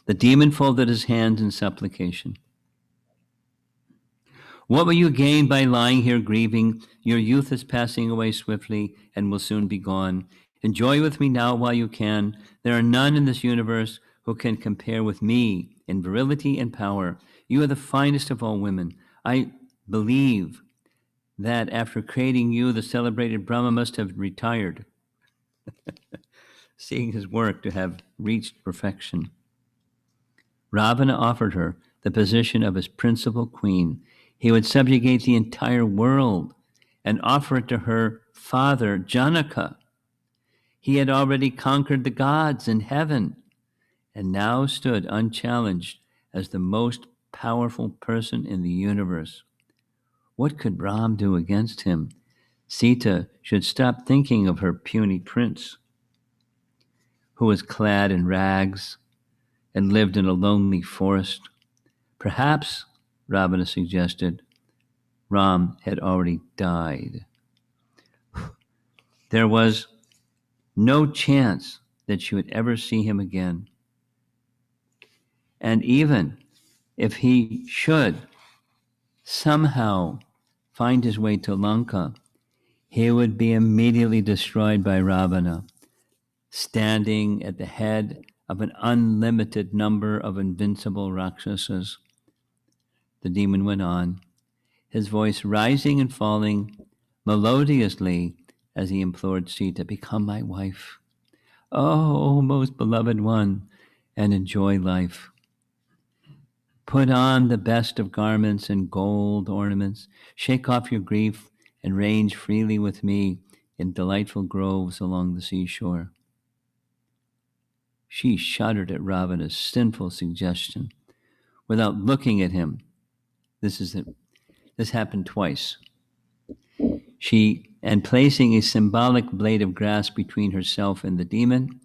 The demon folded his hands in supplication. What will you gain by lying here grieving? Your youth is passing away swiftly and will soon be gone. Enjoy with me now while you can. There are none in this universe who can compare with me in virility and power. You are the finest of all women. I believe that after creating you, the celebrated Brahma must have retired, seeing his work to have reached perfection. Ravana offered her the position of his principal queen. He would subjugate the entire world and offer it to her father, Janaka. He had already conquered the gods in heaven and now stood unchallenged as the most powerful person in the universe. What could Ram do against him? Sita should stop thinking of her puny prince, who was clad in rags and lived in a lonely forest. Perhaps, Ravana suggested, Ram had already died. There was no chance that she would ever see him again. And even if he should somehow find his way to Lanka, he would be immediately destroyed by Ravana, standing at the head of an unlimited number of invincible Rakshasas. The demon went on, his voice rising and falling melodiously as he implored Sita, become my wife. Oh, most beloved one, and enjoy life. Put on the best of garments and gold ornaments. Shake off your grief and range freely with me in delightful groves along the seashore. She shuddered at Ravana's sinful suggestion. Without looking at him, this happened twice. And placing a symbolic blade of grass between herself and the demon,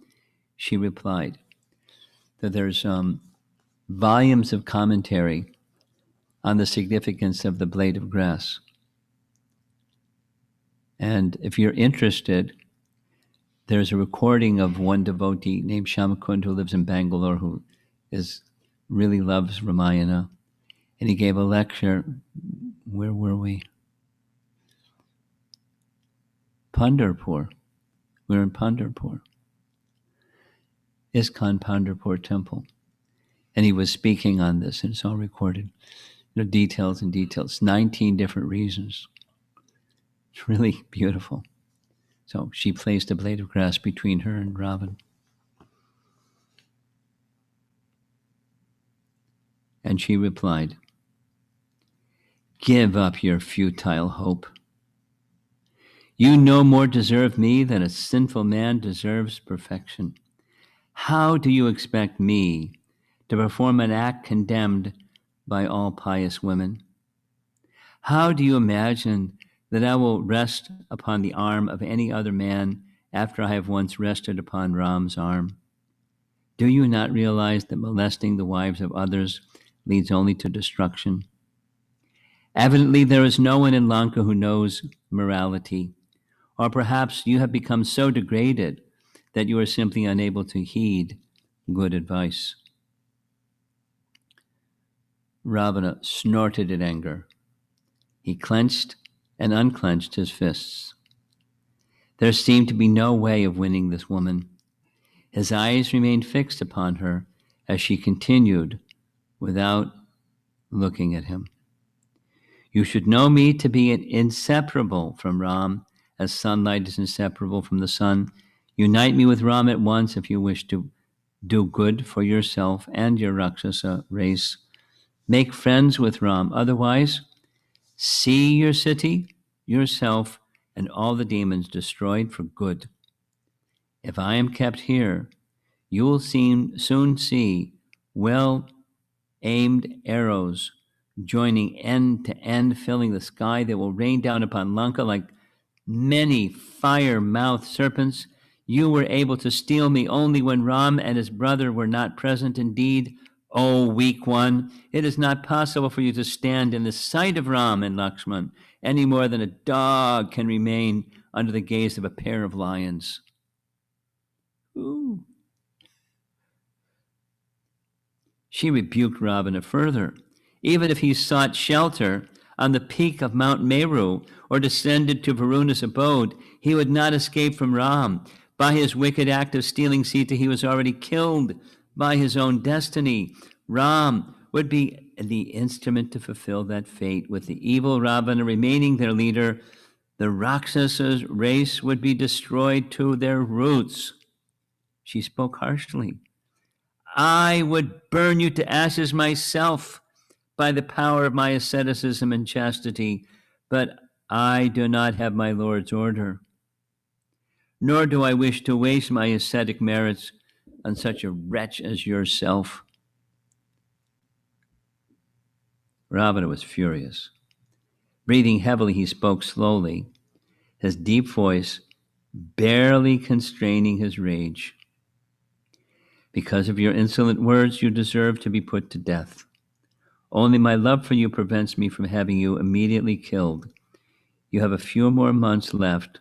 she replied that there's volumes of commentary on the significance of the blade of grass. And if you're interested, there's a recording of one devotee named Shamakund who lives in Bangalore who really loves Ramayana. And he gave a lecture. Where were we? Pandharpur. We're in Pandharpur. ISKCON Pandharpur Temple. And he was speaking on this, and it's all recorded. Details and details. 19 different reasons. It's really beautiful. So she placed a blade of grass between her and Ravan. And she replied, give up your futile hope. You no more deserve me than a sinful man deserves perfection. How do you expect me to perform an act condemned by all pious women? How do you imagine that I will rest upon the arm of any other man after I have once rested upon Ram's arm? Do you not realize that molesting the wives of others leads only to destruction? Evidently, there is no one in Lanka who knows morality, or perhaps you have become so degraded that you are simply unable to heed good advice. Ravana snorted in anger. He clenched and unclenched his fists. There seemed to be no way of winning this woman. His eyes remained fixed upon her as she continued without looking at him. You should know me to be inseparable from Ram, as sunlight is inseparable from the sun. Unite me with Ram at once if you wish to do good for yourself and your Rakshasa race. Make friends with Ram. Otherwise, see your city, yourself, and all the demons destroyed for good. If I am kept here, you will soon see well-aimed arrows joining end to end, filling the sky. They will rain down upon Lanka like many fire-mouthed serpents. You were able to steal me only when Ram and his brother were not present. Indeed, O weak one, it is not possible for you to stand in the sight of Ram and Lakshman any more than a dog can remain under the gaze of a pair of lions. Ooh. She rebuked Ravana further. Even if he sought shelter on the peak of Mount Meru or descended to Varuna's abode, he would not escape from Ram. By his wicked act of stealing Sita, he was already killed by his own destiny. Ram would be the instrument to fulfill that fate. With the evil Ravana remaining their leader, the Rakshasa race would be destroyed to their roots. She spoke harshly. I would burn you to ashes myself by the power of my asceticism and chastity, but I do not have my Lord's order, nor do I wish to waste my ascetic merits on such a wretch as yourself. Ravana was furious. Breathing heavily, he spoke slowly, his deep voice barely constraining his rage. Because of your insolent words, you deserve to be put to death. Only my love for you prevents me from having you immediately killed. You have a few more months left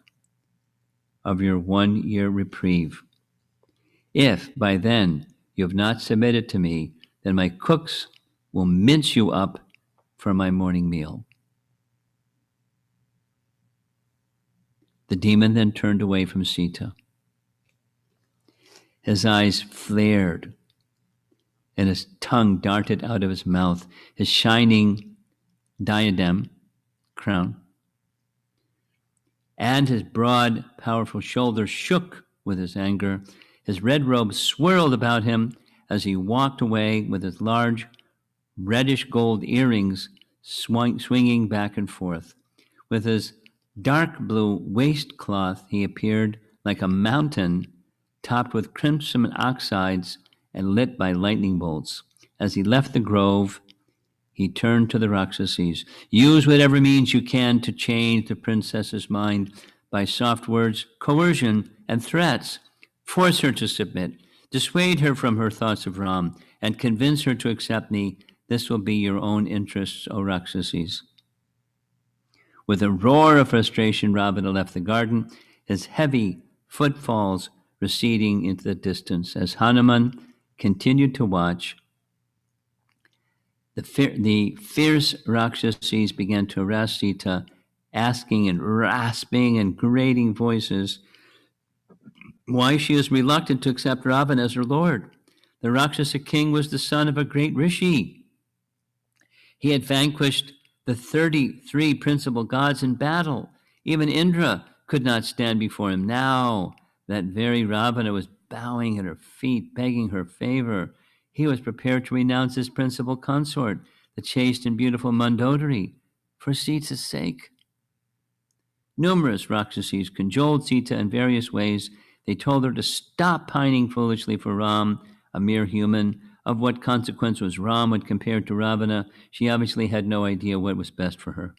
of your 1 year reprieve. If by then you have not submitted to me, then my cooks will mince you up for my morning meal. The demon then turned away from Sita. His eyes flared and his tongue darted out of his mouth. His shining diadem, crown, and his broad, powerful shoulders shook with his anger. His red robe swirled about him as he walked away with his large, reddish gold earrings swinging back and forth. With his dark blue waistcloth, he appeared like a mountain topped with crimson oxides and lit by lightning bolts. As he left the grove, he turned to the Rakshasas. Use whatever means you can to change the princess's mind by soft words, coercion, and threats. Force her to submit. Dissuade her from her thoughts of Ram, and convince her to accept me. This will be your own interests, O Rakshasas. With a roar of frustration, Ravana left the garden, his heavy footfalls receding into the distance. As Hanuman continued to watch, the fierce Rakshasas began to harass Sita, asking in rasping and grating voices why she is reluctant to accept Ravana as her lord. The Rakshasa king was the son of a great rishi. He had vanquished the 33 principal gods in battle. Even Indra could not stand before him. Now, that very Ravana was bowing at her feet, begging her favor. He was prepared to renounce his principal consort, the chaste and beautiful Mandodari, for Sita's sake. Numerous Rakshasas cajoled Sita in various ways. They told her to stop pining foolishly for Ram, a mere human. Of what consequence was Ram when compared to Ravana? She obviously had no idea what was best for her.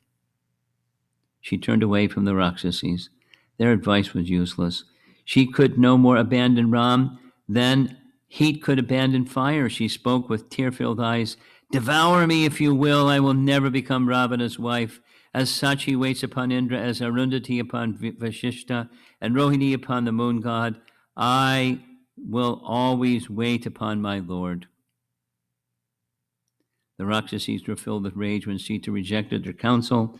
She turned away from the Rakshasas. Their advice was useless. She could no more abandon Ram than heat could abandon fire. She spoke with tear-filled eyes. Devour me if you will. I will never become Ravana's wife. As Sachi waits upon Indra, as Arundhati upon Vashishta, and Rohini upon the moon god, I will always wait upon my Lord. The Rakshasas were filled with rage when Sita rejected their counsel.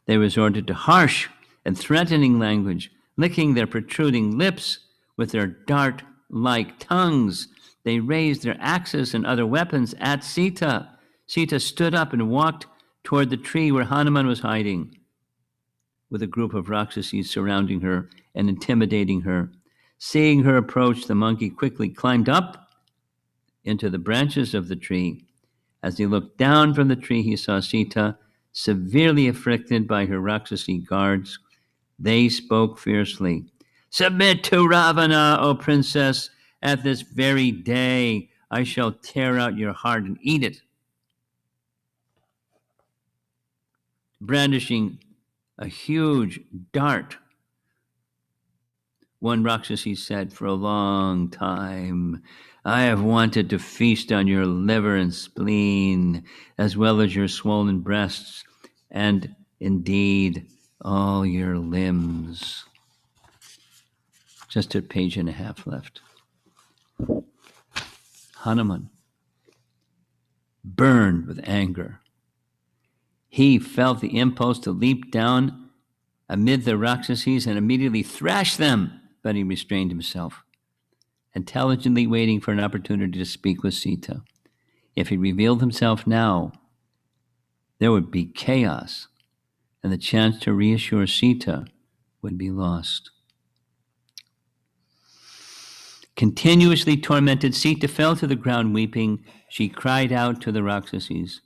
They resorted to harsh and threatening language, licking their protruding lips with their dart-like tongues. They raised their axes and other weapons at Sita. Sita stood up and walked toward the tree where Hanuman was hiding, with a group of Rakshasas surrounding her and intimidating her. Seeing her approach, the monkey quickly climbed up into the branches of the tree. As he looked down from the tree, he saw Sita severely afflicted by her Rakshasi guards. They spoke fiercely. Submit to Ravana, O princess. At this very day, I shall tear out your heart and eat it. Brandishing a huge dart One Rakshasi said, "For a long time, I have wanted to feast on your liver and spleen, as well as your swollen breasts, and indeed all your limbs." Just a page and a half left. Hanuman, burned with anger, he felt the impulse to leap down amid the Rakshasas and immediately thrash them, but he restrained himself, intelligently waiting for an opportunity to speak with Sita. If he revealed himself now, there would be chaos, and the chance to reassure Sita would be lost. Continuously tormented, Sita fell to the ground weeping. She cried out to the Rakshasas,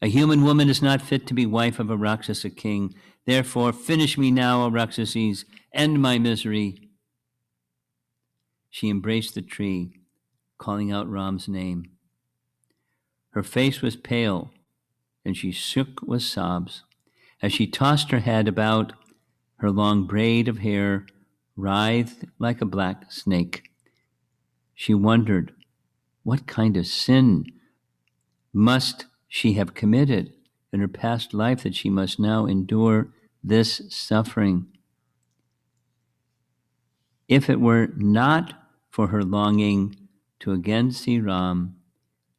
"A human woman is not fit to be wife of a Rakshasa king. Therefore, finish me now, O Rakshasas, end my misery." She embraced the tree, calling out Ram's name. Her face was pale, and she shook with sobs. As she tossed her head about, her long braid of hair writhed like a black snake. She wondered, what kind of sin must she have committed in her past life that she must now endure this suffering? If it were not for her longing to again see Ram,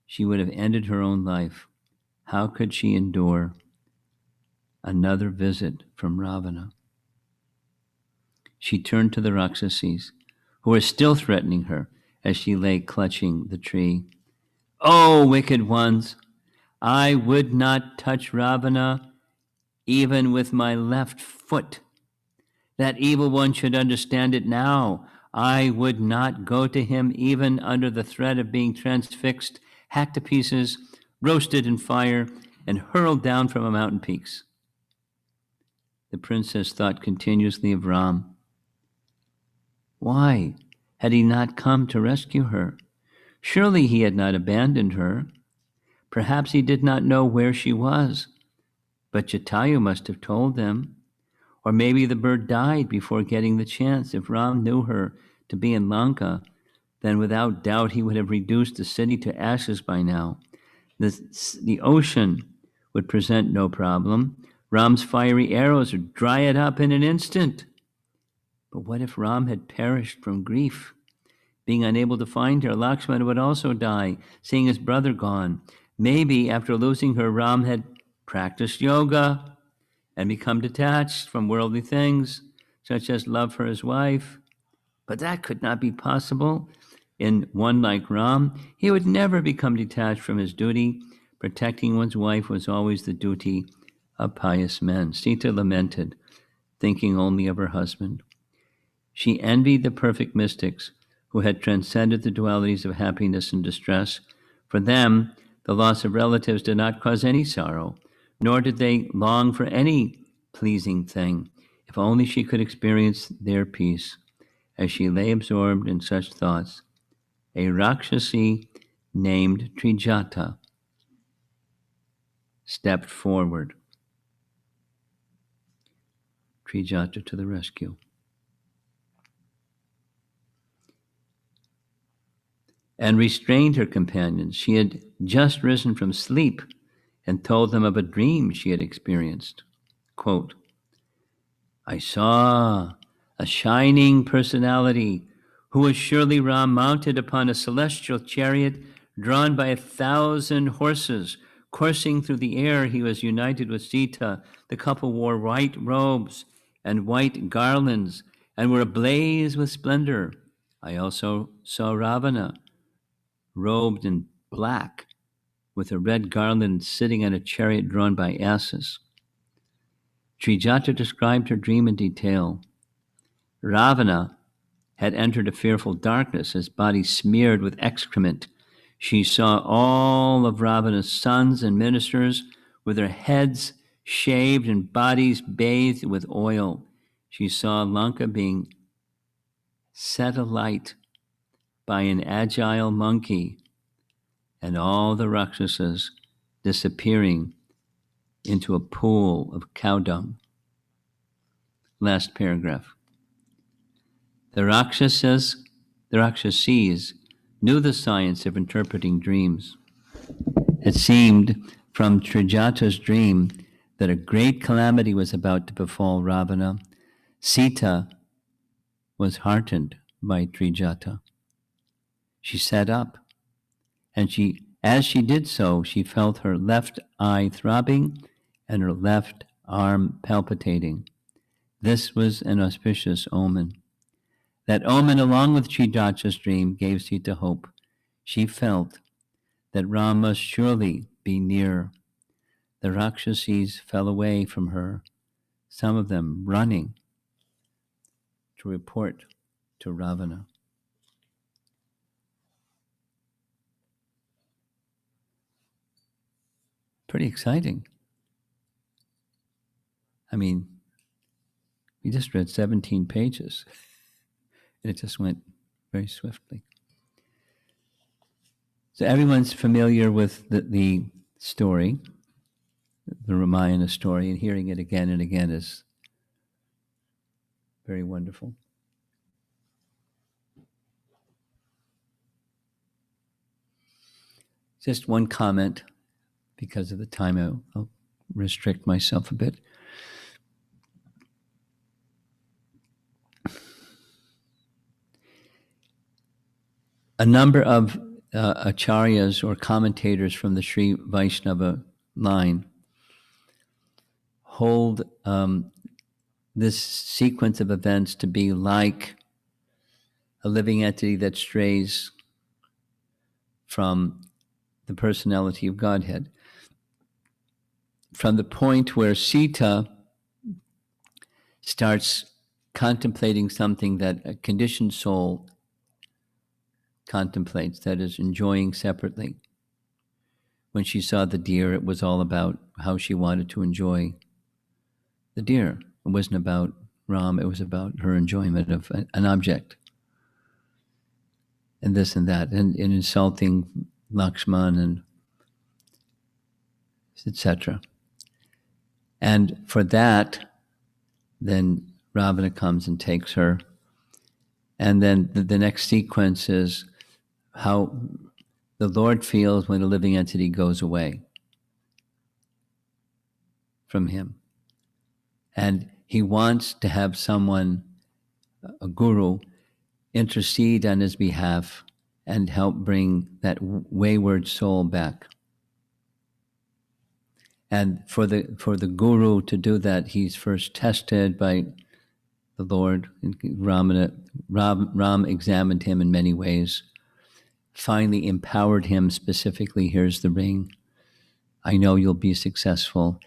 she would have ended her own life. How could she endure another visit from Ravana? She turned to the Rakshasas, who were still threatening her as she lay clutching the tree. "Oh, wicked ones, I would not touch Ravana even with my left foot. That evil one should understand it now. I would not go to him even under the threat of being transfixed, hacked to pieces, roasted in fire, and hurled down from a mountain peaks." The princess thought continuously of Ram. Why had he not come to rescue her? Surely he had not abandoned her. Perhaps he did not know where she was, but Jatayu must have told them. Or maybe the bird died before getting the chance. If Ram knew her to be in Lanka, then without doubt he would have reduced the city to ashes by now. The ocean would present no problem. Ram's fiery arrows would dry it up in an instant. But what if Ram had perished from grief? Being unable to find her, Lakshmana would also die, seeing his brother gone. Maybe after losing her, Ram had practiced yoga and become detached from worldly things, such as love for his wife. But that could not be possible. In one like Ram, he would never become detached from his duty. Protecting one's wife was always the duty of pious men. Sita lamented, thinking only of her husband. She envied the perfect mystics who had transcended the dualities of happiness and distress. For them, the loss of relatives did not cause any sorrow, nor did they long for any pleasing thing. If only she could experience their peace. As she lay absorbed in such thoughts, a Rakshasi named Trijata stepped forward. Trijata to the rescue. And restrained her companions. She had just risen from sleep and told them of a dream she had experienced. Quote, "I saw a shining personality who was surely Ram, mounted upon a celestial chariot drawn by 1,000 horses. Coursing through the air, he was united with Sita. The couple wore white robes and white garlands and were ablaze with splendor. I also saw Ravana, robed in black, with a red garland, sitting on a chariot drawn by asses." Trijata described her dream in detail. Ravana had entered a fearful darkness, his body smeared with excrement. She saw all of Ravana's sons and ministers with their heads shaved and bodies bathed with oil. She saw Lanka being set alight by an agile monkey, and all the Rakshasas disappearing into a pool of cow dung. Last paragraph. The Rakshasis knew the science of interpreting dreams. It seemed from Trijata's dream that a great calamity was about to befall Ravana. Sita was heartened by Trijata. She sat up, and as she did so, she felt her left eye throbbing and her left arm palpitating. This was an auspicious omen. That omen, along with Trijata's dream, gave Sita hope. She felt that Ram must surely be near. The Rakshasis fell away from her, some of them running to report to Ravana. Pretty exciting. I mean, we just read 17 pages, and it just went very swiftly. So everyone's familiar with the story, the Ramayana story, and hearing it again and again is very wonderful. Just one comment, because of the time, I'll restrict myself a bit. A number of acharyas or commentators from the Sri Vaishnava line hold this sequence of events to be like a living entity that strays from the personality of Godhead. From the point where Sita starts contemplating something that a conditioned soul contemplates, that is, enjoying separately. When she saw the deer, it was all about how she wanted to enjoy the deer. It wasn't about Ram, it was about her enjoyment of an object. And this and that, and insulting Lakshman, and etc. And for that, then Ravana comes and takes her. And then the next sequence is how the Lord feels when a living entity goes away from him. And he wants to have someone, a guru, intercede on his behalf and help bring that wayward soul back. And for the guru to do that, he's first tested by the Lord. Ram examined him in many ways, finally empowered him specifically. Here's the ring. I know you'll be successful.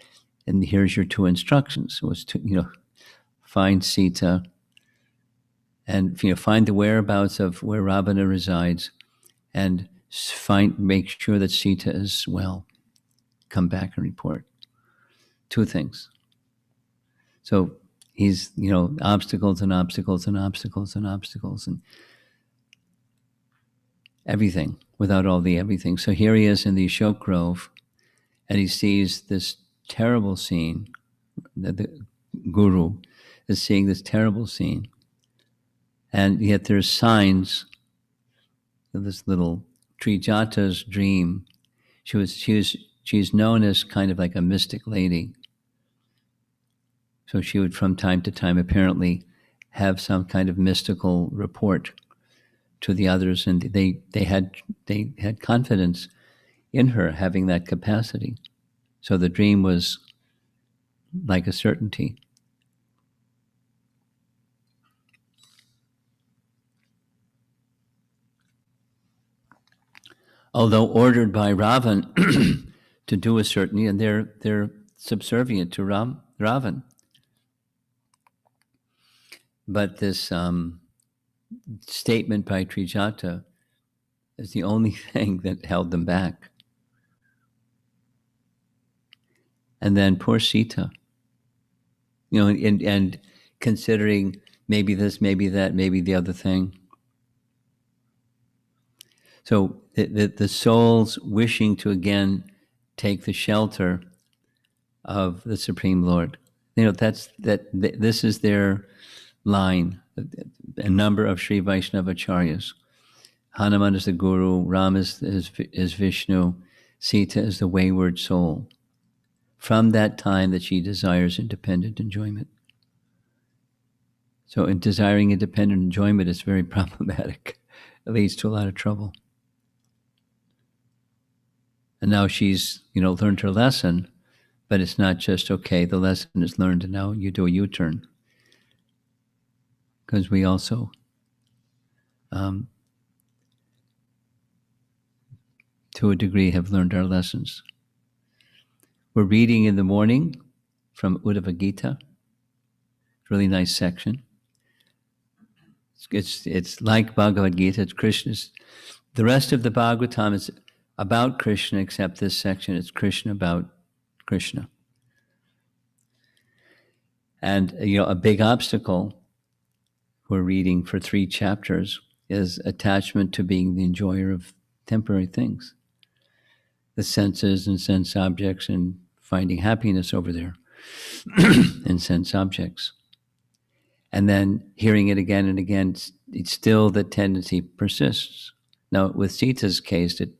And here's your 2 instructions. Was to, find Sita and, find the whereabouts of where Ravana resides and make sure that Sita is well. Come back and report. 2 things. So he's, obstacles and obstacles and obstacles and obstacles and everything, without all the everything. So here he is in the Ashok Grove, and he sees this terrible scene. The guru is seeing this terrible scene. And yet there's signs of this little Trijata's dream. She's known as kind of like a mystic lady. So she would from time to time apparently have some kind of mystical report to the others, and they had confidence in her having that capacity. So the dream was like a certainty. Although ordered by Ravan to do a certainty, and they're subservient to Ravan. But this statement by Trijata is the only thing that held them back. And then poor Sita, and considering maybe this, maybe that, maybe the other thing. So the souls wishing to again take the shelter of the Supreme Lord, this is their line. a number of Sri Vaishnava Acharyas. Hanuman is the guru, Ram is Vishnu, Sita is the wayward soul. From that time that she desires independent enjoyment. So in desiring independent enjoyment, it's very problematic. It leads to a lot of trouble. And now she's, learned her lesson, but it's not just, okay, the lesson is learned and now you do a U-turn. Because we also, to a degree, have learned our lessons. We're reading in the morning from Uddhava Gita. Really nice section. It's like Bhagavad Gita. It's Krishna's. The rest of the Bhagavatam is about Krishna, except this section. It's Krishna about Krishna. And a big obstacle we're reading for 3 chapters is attachment to being the enjoyer of temporary things, the senses and sense objects, and finding happiness over there in sense objects. And then hearing it again and again, it's still the tendency persists. Now, with Sita's case, it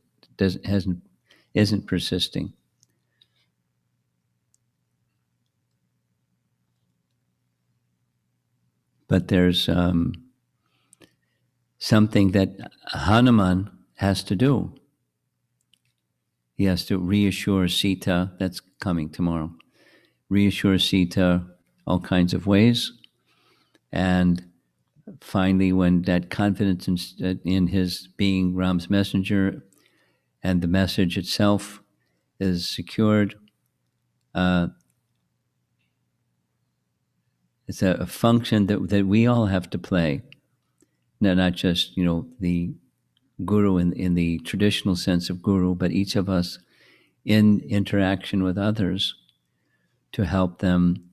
isn't persisting. But there's something that Hanuman has to do. He has to reassure Sita, that's coming tomorrow, reassure Sita all kinds of ways. And finally, when that confidence in his being Ram's messenger and the message itself is secured, it's a function that we all have to play. No, not just, the guru in the traditional sense of guru, but each of us in interaction with others to help them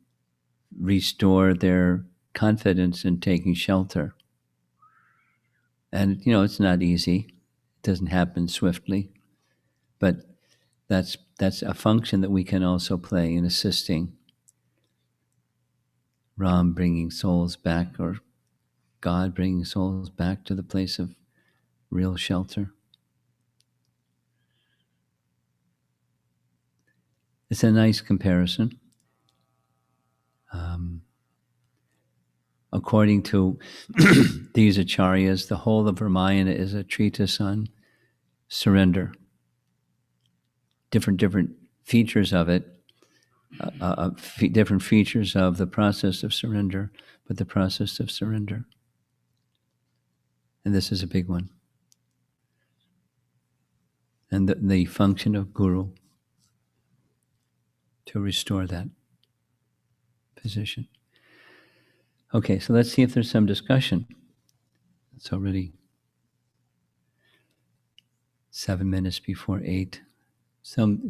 restore their confidence in taking shelter. And, it's not easy. It doesn't happen swiftly. But that's a function that we can also play in assisting Ram bringing souls back, or God bringing souls back to the place of real shelter. It's a nice comparison. According to these acharyas, the whole of Ramayana is a treatise on surrender. Different features of it, different features of the process of surrender, but the process of surrender. And this is a big one. And the function of guru to restore that position. Okay, so let's see if there's some discussion. It's already 7 minutes before 8.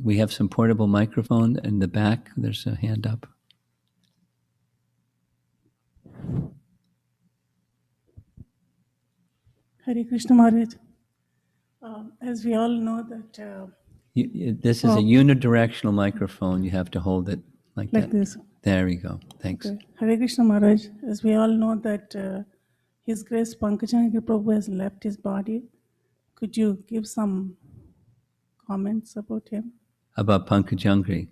We have some portable microphone in the back. There's a hand up. Hare Krishna Maharaj. As we all know that... This is a unidirectional microphone. You have to hold it like that. This. There we go. Thanks. Okay. Hare Krishna Maharaj. As we all know that His Grace Pankajangri Prabhu has left his body. Could you give some comments about him? About Pankajangri?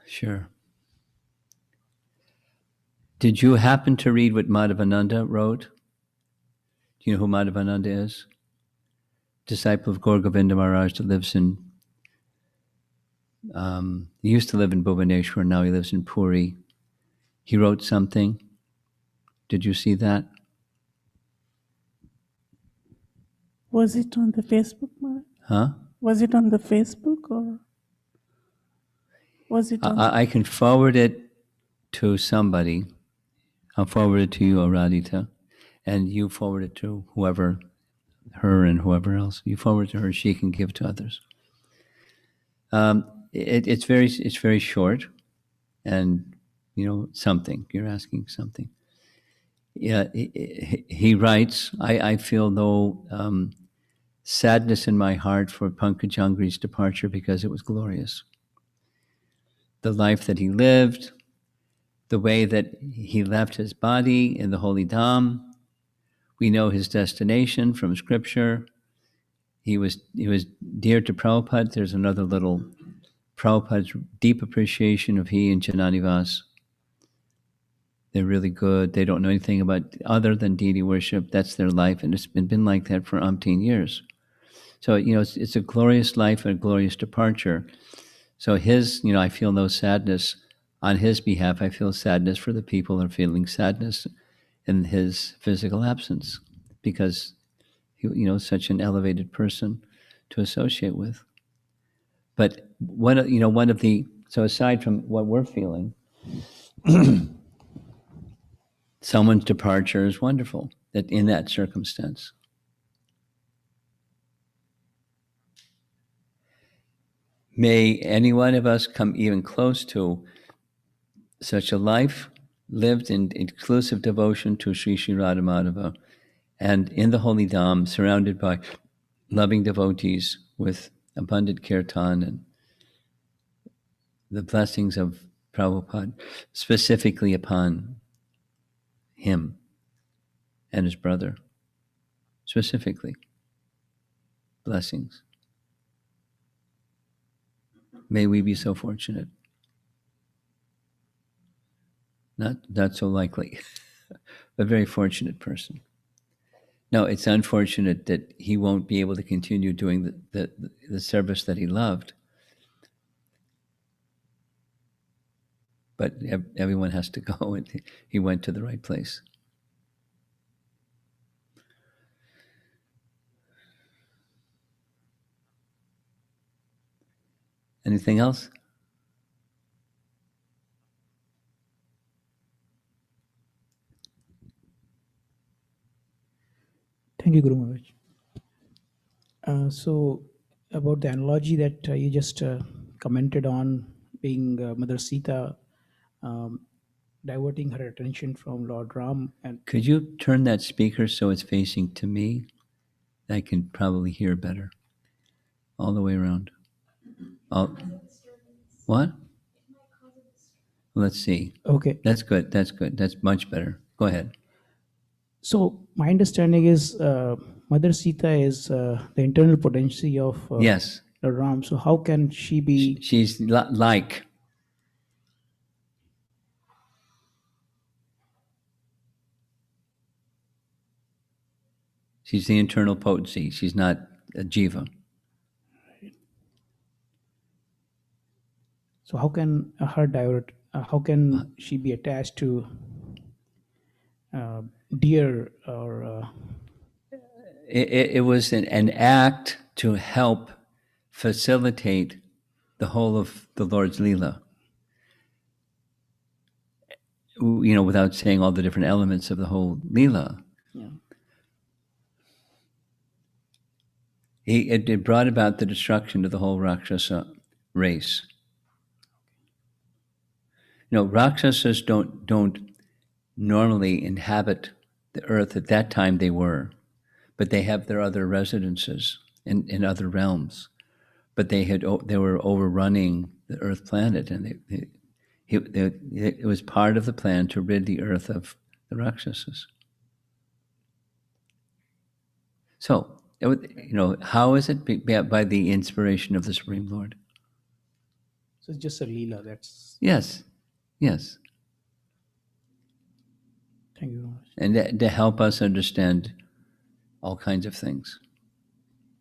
Sure. Did you happen to read what Madhavananda wrote? Do you know who Madhavananda is? Disciple of Gaur Govinda Maharaj that lives in, he used to live in Bhubaneswar, now he lives in Puri. He wrote something. Did you see that? Was it on the Facebook, Maharaj? Huh? Was it on the Facebook, or was it on I can forward it to somebody. I'll forward it to you, Aradhita, and you forward it to whoever, her and whoever else. You forward it to her, she can give to others. It's very short, and something. You're asking something. Yeah, he writes, I feel no sadness in my heart for Pankajangri's departure because it was glorious. The life that he lived, the way that he left his body in the Holy Dham. We know his destination from Scripture. He was dear to Prabhupada. There's another little Prabhupada's deep appreciation of he and Jananivas. They're really good. They don't know anything about other than deity worship. That's their life, and it's been like that for umpteen years. So, it's a glorious life and a glorious departure. So his, I feel no sadness on his behalf. I feel sadness for the people who are feeling sadness in his physical absence, because he, such an elevated person to associate with. But so aside from what we're feeling, someone's departure is wonderful that in that circumstance. May any one of us come even close to such a life lived in exclusive devotion to Sri Sri Radhamadava and in the Holy Dham, surrounded by loving devotees with abundant kirtan and the blessings of Prabhupada, specifically upon him and his brother. Specifically, blessings. May we be so fortunate. Not so likely, but very fortunate person. No, it's unfortunate that he won't be able to continue doing the service that he loved. But everyone has to go, and he went to the right place. Anything else? Thank you, Guru Maharaj. So, about the analogy that you just commented on, being Mother Sita diverting her attention from Lord Ram, and Could you turn that speaker so it's facing to me? I can probably hear better. All the way around. What? Let's see. okay. That's good. That's much better. Go ahead. So my understanding is Mother Sita is the internal potency of Yes. Lord Ram. So how can she be? She's like. She's the internal potency. She's not a jiva. So how can her divert? How can she be attached to deer or? It was an act to help facilitate the whole of the Lord's Leela. Without saying all the different elements of the whole Leela. Yeah. It brought about the destruction of the whole Rakshasa race. Rakshasas don't normally inhabit the earth. At that time they were, but they have their other residences in other realms. But they were overrunning the Earth planet, and it was part of the plan to rid the Earth of the Rakshasas. So, how is it? By the inspiration of the Supreme Lord. So it's just a Leela. That's. Yes. Thank you very much. And to help us understand all kinds of things,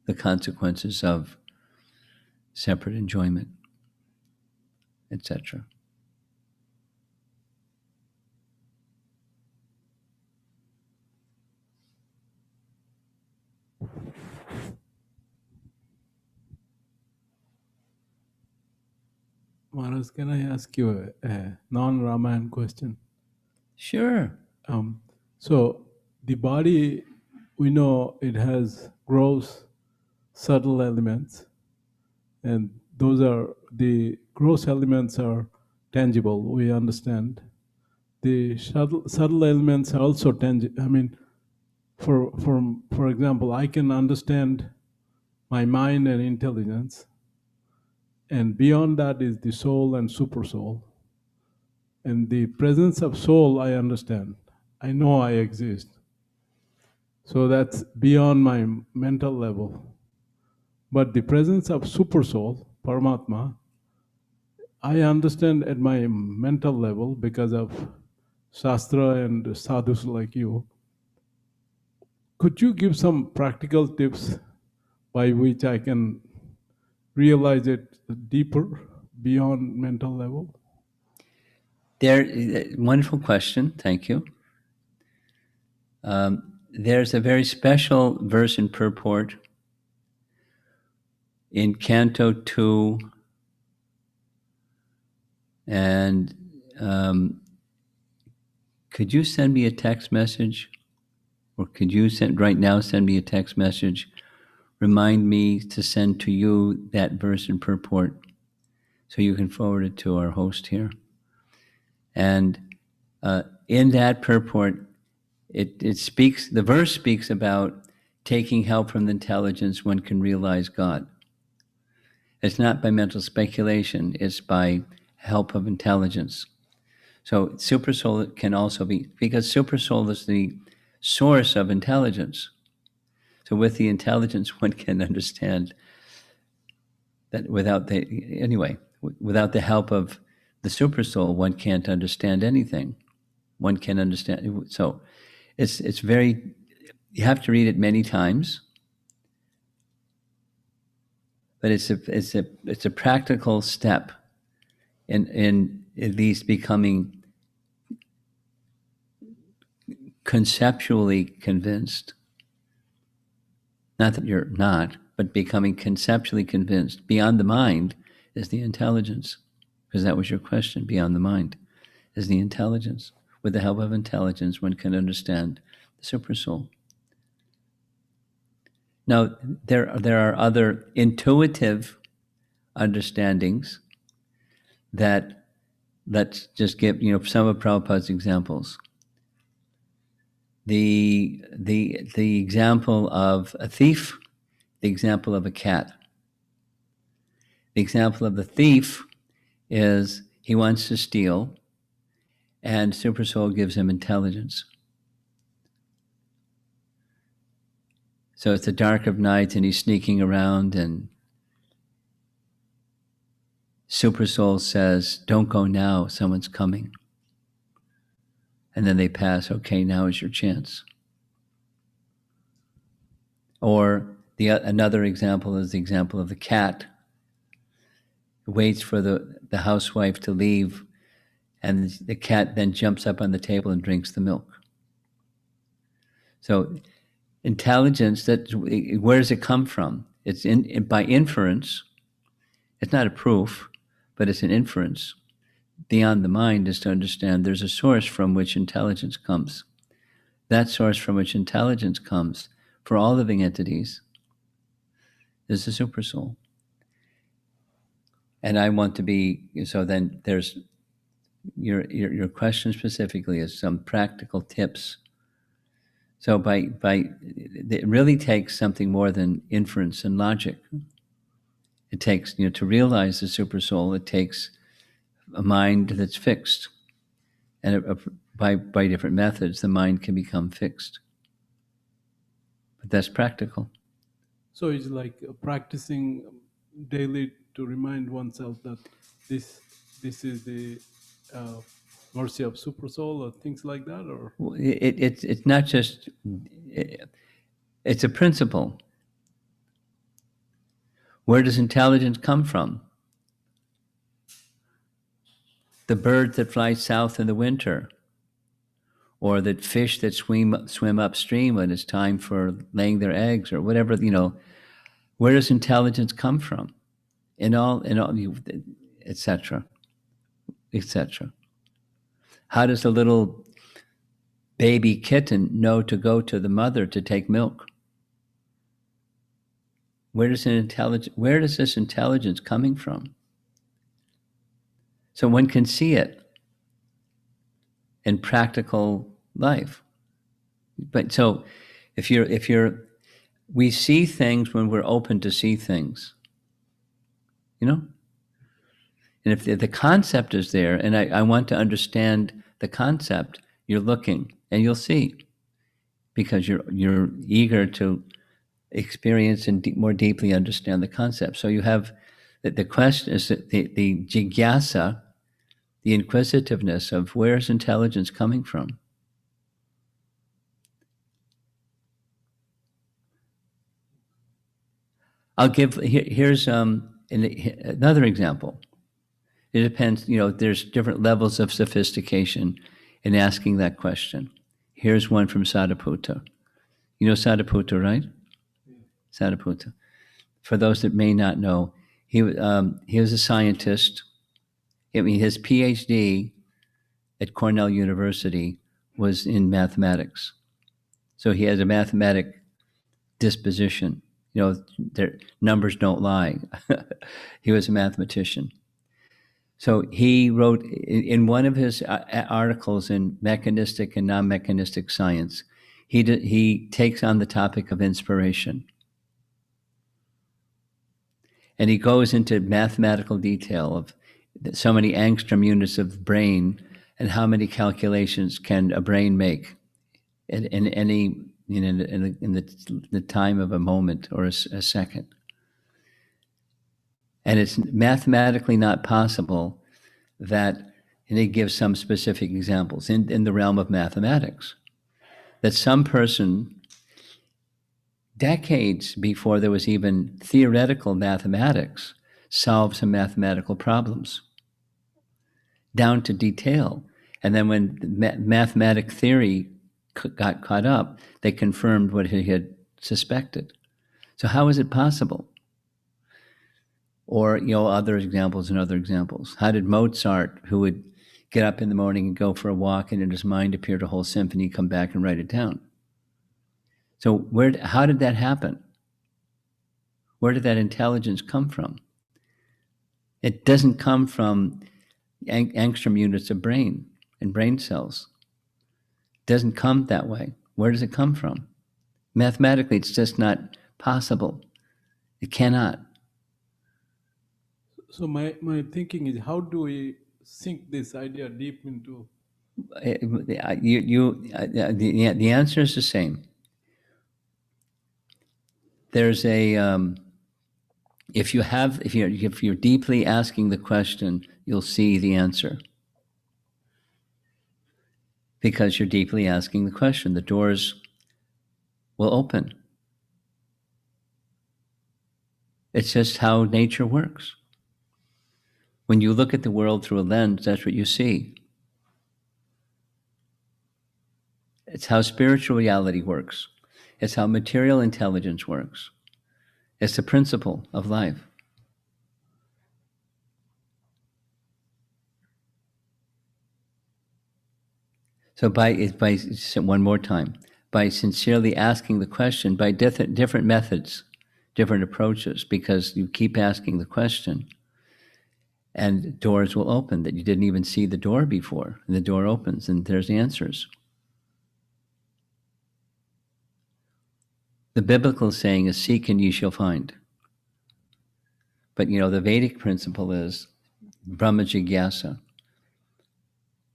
the consequences of separate enjoyment, etc. Maharaj, can I ask you a non-Ramayana question? Sure. So the body, we know it has gross, subtle elements, and those are the gross elements are tangible. We understand. The subtle elements are also tangible. I mean, for example, I can understand my mind and intelligence, and beyond that is the soul and super soul. And the presence of soul, I understand. I know I exist. So that's beyond my mental level. But the presence of super soul, Paramatma, I understand at my mental level because of Shastra and sadhus like you. Could you give some practical tips by which I can realize it deeper beyond mental level? Wonderful question. Thank you. There's a very special verse in purport in Canto 2, and could you send me a text message, or could you send me a text message? Remind me to send to you that verse in purport so you can forward it to our host here. And in that purport, the verse speaks about taking help from the intelligence one can realize God. It's not by mental speculation, it's by help of intelligence. So supersoul can also be, because supersoul is the source of intelligence. So with the intelligence, one can understand that without the help of the supersoul, one can't understand anything. One can understand. So it's very, you have to read it many times, but it's a practical step in at least becoming conceptually convinced. Not that you're not, but becoming conceptually convinced. Beyond the mind is the intelligence, because that was your question. Beyond the mind is the intelligence. With the help of intelligence, one can understand the supersoul. Now, there are other intuitive understandings that, let's just give some of Prabhupada's examples. The example of a thief, the example of a cat. The example of the thief is he wants to steal, and Supersoul gives him intelligence. So it's the dark of night, and he's sneaking around, and Supersoul says, "Don't go now, someone's coming." And then they pass, "Okay, now is your chance." Or another example is the example of the cat who waits for the housewife to leave, and the cat then jumps up on the table and drinks the milk. So intelligence, where does it come from? It's by inference. It's not a proof, but it's an inference. Beyond the mind is to understand there's a source from which intelligence comes. That source from which intelligence comes for all living entities is the supersoul. And I want to be, so then there's your question specifically is some practical tips. So it really takes something more than inference and logic. It takes, to realize the supersoul, it takes a mind that's fixed. And by different methods, the mind can become fixed. But that's practical. So it's like practicing daily to remind oneself that this is the mercy of supersoul or things like that, or It's not just, it's a principle. Where does intelligence come from? The bird that flies south in the winter, or the fish that swim upstream when it's time for laying their eggs, or whatever, where does intelligence come from? In all, etc., etc. How does a little baby kitten know to go to the mother to take milk? Where does this intelligence coming from? So one can see it in practical life. But so we see things when we're open to see things. And if the concept is there, and I want to understand the concept, you're looking and you'll see, because you're eager to experience and more deeply understand the concept. So you have the question is that the jigyasa, the inquisitiveness of where's intelligence coming from. I'll give here's another example. It depends, there's different levels of sophistication in asking that question. Here's one from Sadhaputta. You know Sadhaputta, right? Sadhaputta. For those that may not know, he was a scientist. I mean, his PhD at Cornell University was in mathematics. So he has a mathematic disposition. Their numbers don't lie. He was a mathematician. So he wrote in one of his articles in Mechanistic and Non-Mechanistic Science, he takes on the topic of inspiration. And he goes into mathematical detail of so many angstrom units of brain and how many calculations can a brain make in any in the time of a moment or a second. And it's mathematically not possible that, and he gives some specific examples in the realm of mathematics, that some person decades before there was even theoretical mathematics solved some mathematical problems down to detail. And then when mathematic theory got caught up, they confirmed what he had suspected. So how is it possible? Or, other examples and other examples. How did Mozart, who would get up in the morning and go for a walk and in his mind appeared a whole symphony, come back and write it down? So how did that happen? Where did that intelligence come from? It doesn't come from angstrom units of brain and brain cells. It doesn't come that way. Where does it come from? Mathematically, it's just not possible. It cannot. So my thinking is, how do we sink this idea deep into? The answer is the same. There's if you're deeply asking the question, you'll see the answer. Because you're deeply asking the question, the doors will open. It's just how nature works. When you look at the world through a lens, that's what you see. It's how spiritual reality works. It's how material intelligence works. It's the principle of life. So one more time, by sincerely asking the question, by different methods, different approaches, because you keep asking the question, and doors will open that you didn't even see the door before, and the door opens, and there's answers. The biblical saying is, seek and ye shall find. But the Vedic principle is Brahma Jigyasa.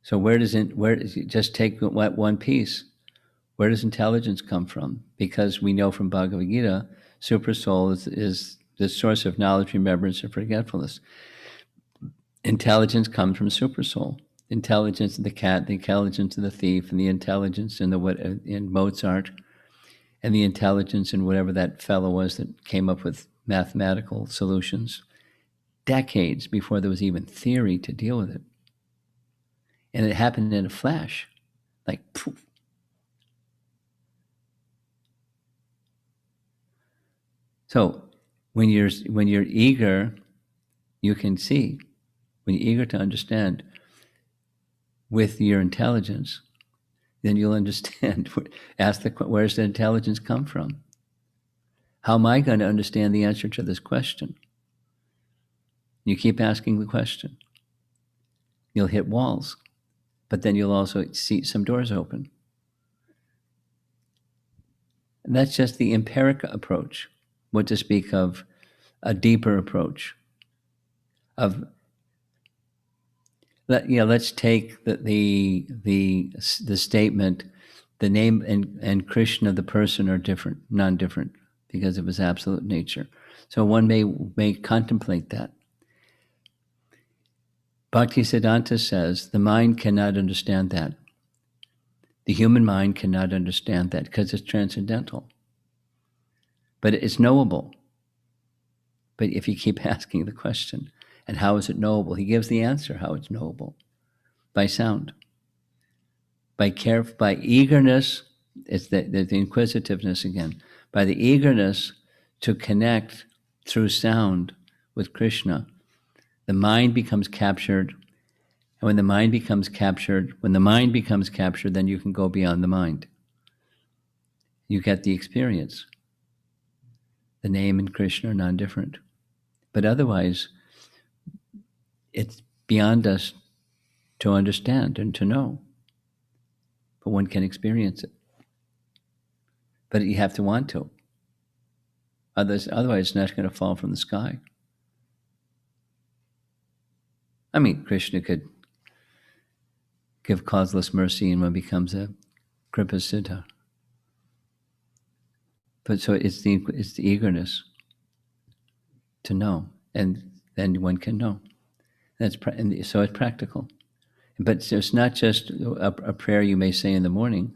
So just take one piece. Where does intelligence come from? Because we know from Bhagavad Gita, Super Soul is the source of knowledge, remembrance, and forgetfulness. Intelligence comes from Super Soul. Intelligence in the cat, the intelligence in the thief, and the intelligence in Mozart, and the intelligence in whatever that fellow was that came up with mathematical solutions decades before there was even theory to deal with it. And it happened in a flash, like poof. So when you're eager, you can see. When you're eager to understand with your intelligence, then you'll understand. Ask where's the intelligence come from? How am I going to understand the answer to this question? You keep asking the question. You'll hit walls, but then you'll also see some doors open. And that's just the empiric approach. What to speak of a deeper approach of let's take the statement, the name and Krishna, the person, are different, non-different, because of his absolute nature. So one may contemplate that. Bhaktisiddhanta says the mind cannot understand that. The human mind cannot understand that because it's transcendental. But it's knowable. But if you keep asking the question, and how is it knowable? He gives the answer how it's knowable. By sound. By eagerness, it's the inquisitiveness again. By the eagerness to connect through sound with Krishna, the mind becomes captured. And when the mind becomes captured, then you can go beyond the mind. You get the experience. The name and Krishna are non-different. But otherwise, it's beyond us to understand and to know. But one can experience it. But you have to want to. Otherwise, it's not going to fall from the sky. I mean, Krishna could give causeless mercy and one becomes a Kripa Siddha. But so it's the eagerness to know, and then one can know. So it's practical. But it's not just a prayer you may say in the morning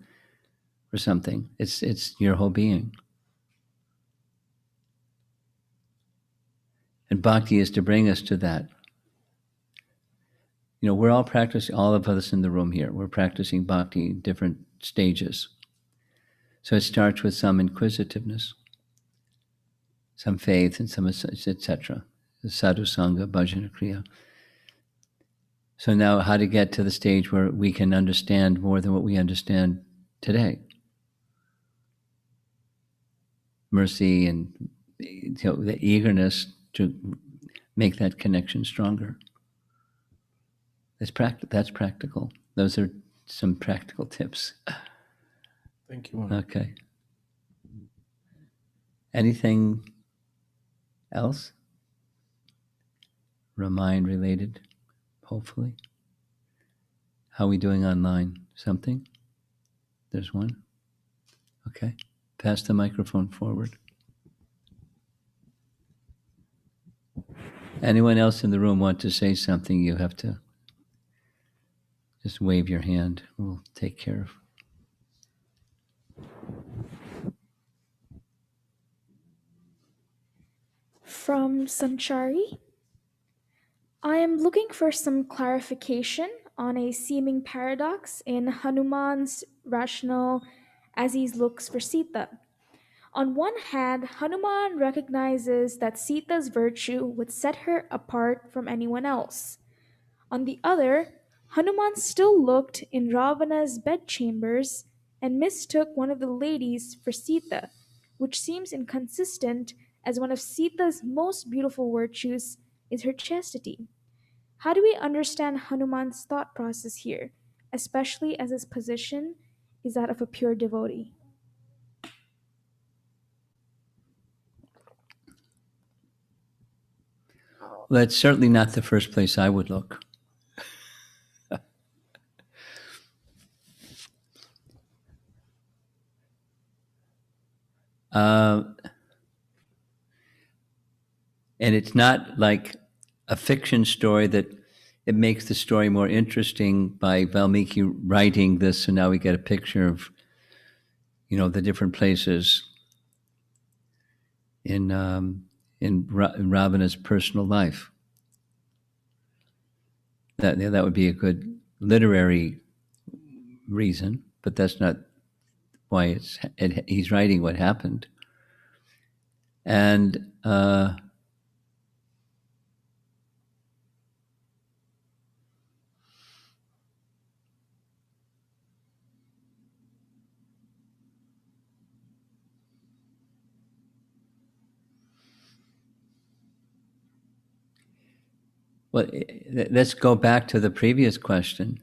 or something. It's your whole being. And bhakti is to bring us to that. We're all practicing, all of us in the room here, we're practicing bhakti in different stages. So it starts with some inquisitiveness, some faith, and some etc. Sadhu Sangha, Bhajana Kriya. So now how to get to the stage where we can understand more than what we understand today. Mercy and the eagerness to make that connection stronger. That's practical. Those are some practical tips. Thank you, Maharaj. Okay. Anything else? Ramayana related, hopefully. How are we doing online? Something? There's one? Okay. Pass the microphone forward. Anyone else in the room want to say something? You have to just wave your hand. We'll take care of. From Sanchari, I am looking for some clarification on a seeming paradox in Hanuman's rationale as he looks for Sita. On one hand, Hanuman recognizes that Sita's virtue would set her apart from anyone else. On the other, Hanuman still looked in Ravana's bedchambers and mistook one of the ladies for Sita, which seems inconsistent as one of Sita's most beautiful virtues is her chastity. How do we understand Hanuman's thought process here, especially as his position is that of a pure devotee? Well, that's certainly not the first place I would look. And it's not like a fiction story that it makes the story more interesting by Valmiki writing this, so now we get a picture of, the different places in Ravana's personal life. That would be a good literary reason, but that's not why he's writing what happened. And well, let's go back to the previous question.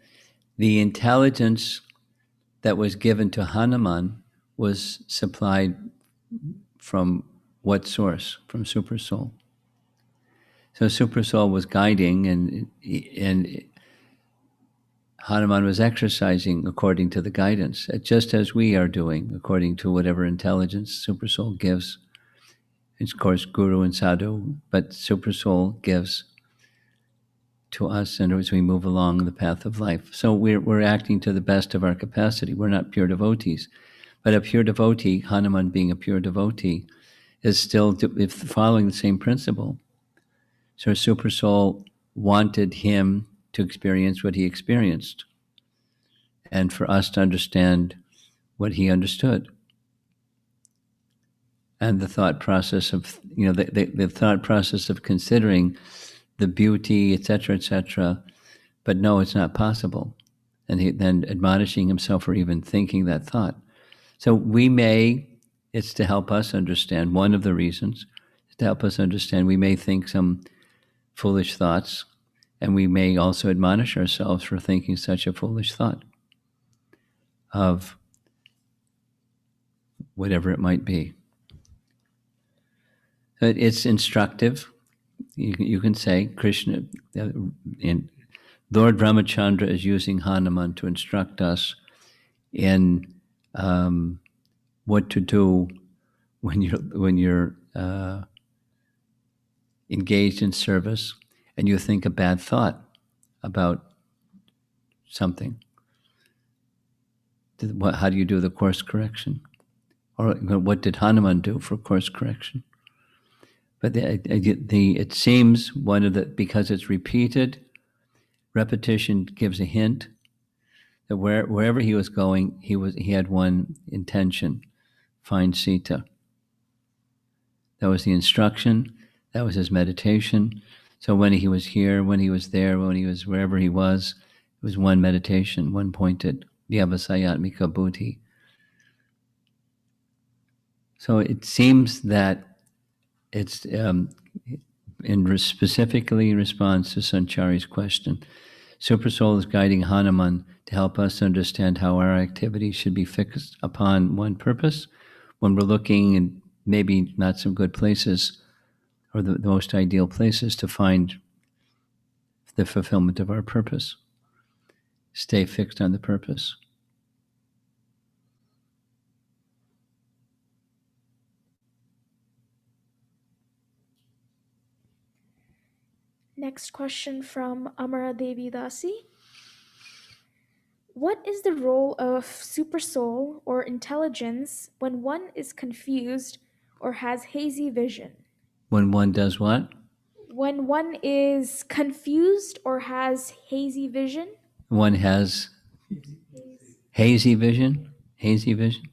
The intelligence that was given to Hanuman was supplied from what source? From Supersoul. So Supersoul was guiding, and Hanuman was exercising according to the guidance, just as we are doing, according to whatever intelligence Supersoul gives. It's, of course, Guru and Sadhu, but Supersoul gives to us and as we move along the path of life. So we're acting to the best of our capacity. We're not pure devotees. But a pure devotee, Hanuman being a pure devotee, is still following the same principle. So Supersoul wanted him to experience what he experienced, and for us to understand what he understood. And the thought process of, the thought process of considering the beauty, etc., but no, it's not possible. And he then admonishing himself for even thinking that thought. So it's to help us understand, one of the reasons, is to help us understand we may think some foolish thoughts, and we may also admonish ourselves for thinking such a foolish thought of whatever it might be. It's instructive. You can say Krishna, and Lord Ramachandra is using Hanuman to instruct us in what to do when you're engaged in service and you think a bad thought about something. How do you do the course correction? Or what did Hanuman do for course correction? But it seems because it's repeated, repetition gives a hint that wherever he was going, he had one intention: find Sita. That was the instruction. That was his meditation. So when he was here, when he was there, when he was wherever he was, it was one meditation, one pointed. Vyavasayatmika buddhi. So it seems that it's specifically in response to Sanchari's question. Supersoul is guiding Hanuman to help us understand how our activities should be fixed upon one purpose when we're looking in maybe not some good places or the most ideal places to find the fulfillment of our purpose. Stay fixed on the purpose. Next question from Amara Devi Dasi. What is the role of supersoul or intelligence when one is confused or has hazy vision? When one does what? When one is confused or has hazy vision? One has hazy vision. Hazy vision.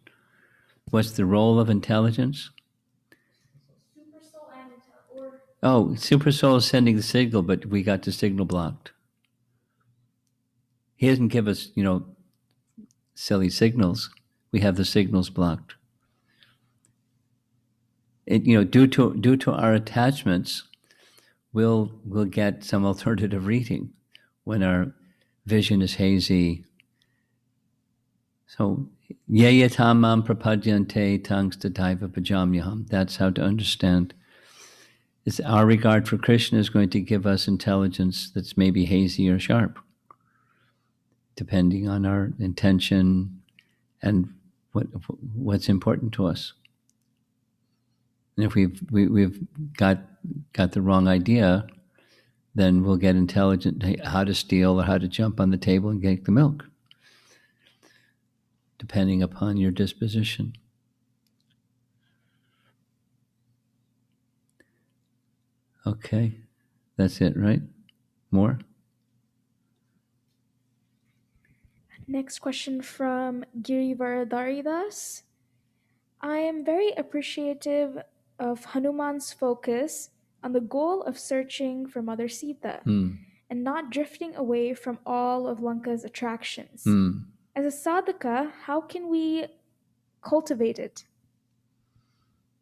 What's the role of intelligence? Supersoul is sending the signal, but we got the signal blocked. He doesn't give us, silly signals. We have the signals blocked. Due to our attachments, we'll get some alternative reading when our vision is hazy. So, yayatamam prapadyante tangstadaiva pajamyaham. That's how to understand. It's our regard for Krishna is going to give us intelligence that's maybe hazy or sharp, depending on our intention and what's important to us. And if we've got the wrong idea, then we'll get intelligent how to steal or how to jump on the table and get the milk, depending upon your disposition. Okay, that's it, right? More? Next question from Girivaradharidas. I am very appreciative of Hanuman's focus on the goal of searching for Mother Sita and not drifting away from all of Lanka's attractions. As a sadhaka, how can we cultivate it?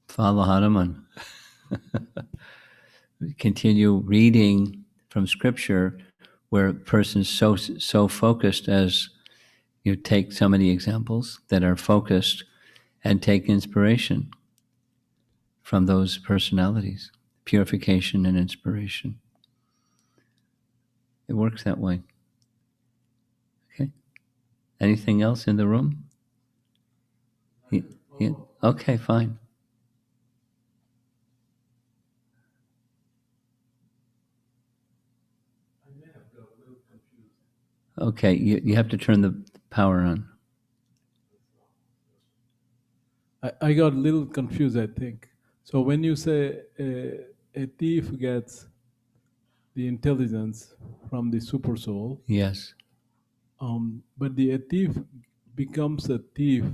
Follow Hanuman. Continue reading from scripture where a person's so focused, as you take so many examples that are focused, and take inspiration from those personalities, purification and inspiration. It works that way. Anything else in the room? Yeah. Okay, fine. Okay, you have to turn the power on. I got a little confused, I think. So when you say a thief gets the intelligence from the super soul, Yes. but the a thief becomes a thief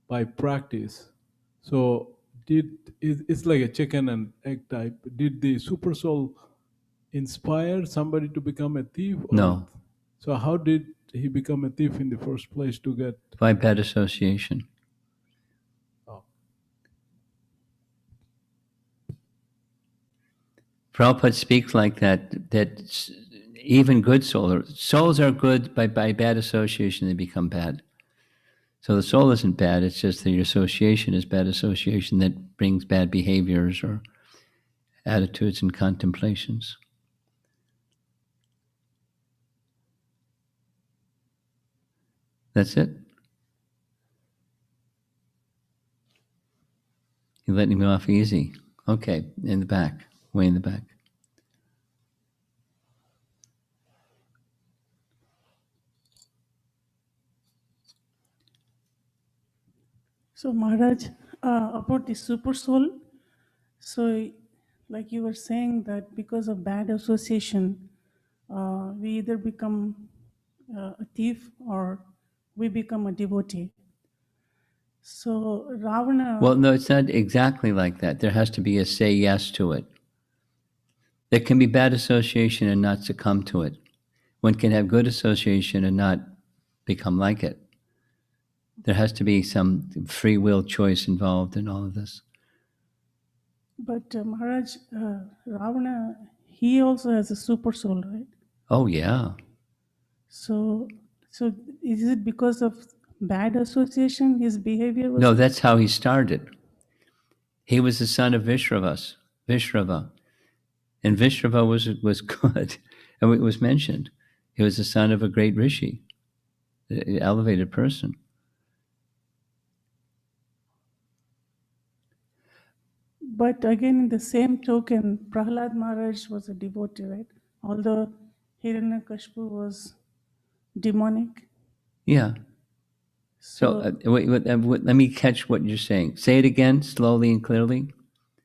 by practice. So it's like a chicken and egg type. Did the super soul inspire somebody to become a thief, or No. so how did he become a thief in the first place to get? By bad association. Oh. Prabhupada speaks like that even good souls are good by bad association, they become bad. So the soul isn't bad, it's just that your association is bad association that brings bad behaviors or attitudes and contemplations. That's it. You're letting me off easy. Okay, in the back, way in the back. So Maharaj, about the super soul, so like you were saying that because of bad association, we either become a thief or we become a devotee. So Ravana. Well, no, it's not exactly like that. There has to be a say yes to it. There can be bad association and not succumb to it. One can have good association and not become like it. There has to be some free will choice involved in all of this. But Maharaj, Ravana, he also has a super soul, right? Oh, yeah. So is it because of bad association his behavior was? No, that's how he started. He was the son of Vishrava. And Vishrava was good. And it was mentioned. He was the son of a great rishi, an elevated person. But again, in the same token, Prahlad Maharaj was a devotee, right? Although Hiranyakashipu was demonic. Yeah. So So, let me catch what you're saying. Say it again, slowly and clearly.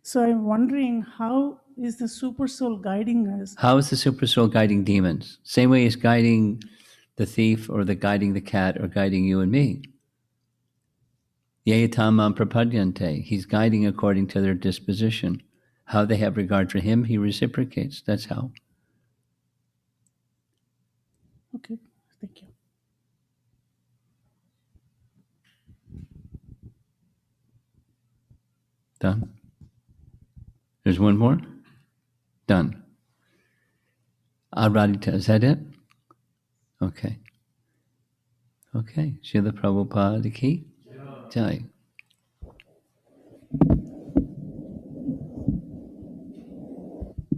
so I'm wondering, how is the super soul guiding us? How is the super soul guiding demons? Same way as guiding the thief or guiding the cat or guiding you and me. Yeyatamam prapadyante. He's guiding according to their disposition. How they have regard for him, he reciprocates. That's how. Okay, thank you. Done. There's one more? Done. Aradhita, is that it? Okay. Okay. Srila Prabhupada ki Jai.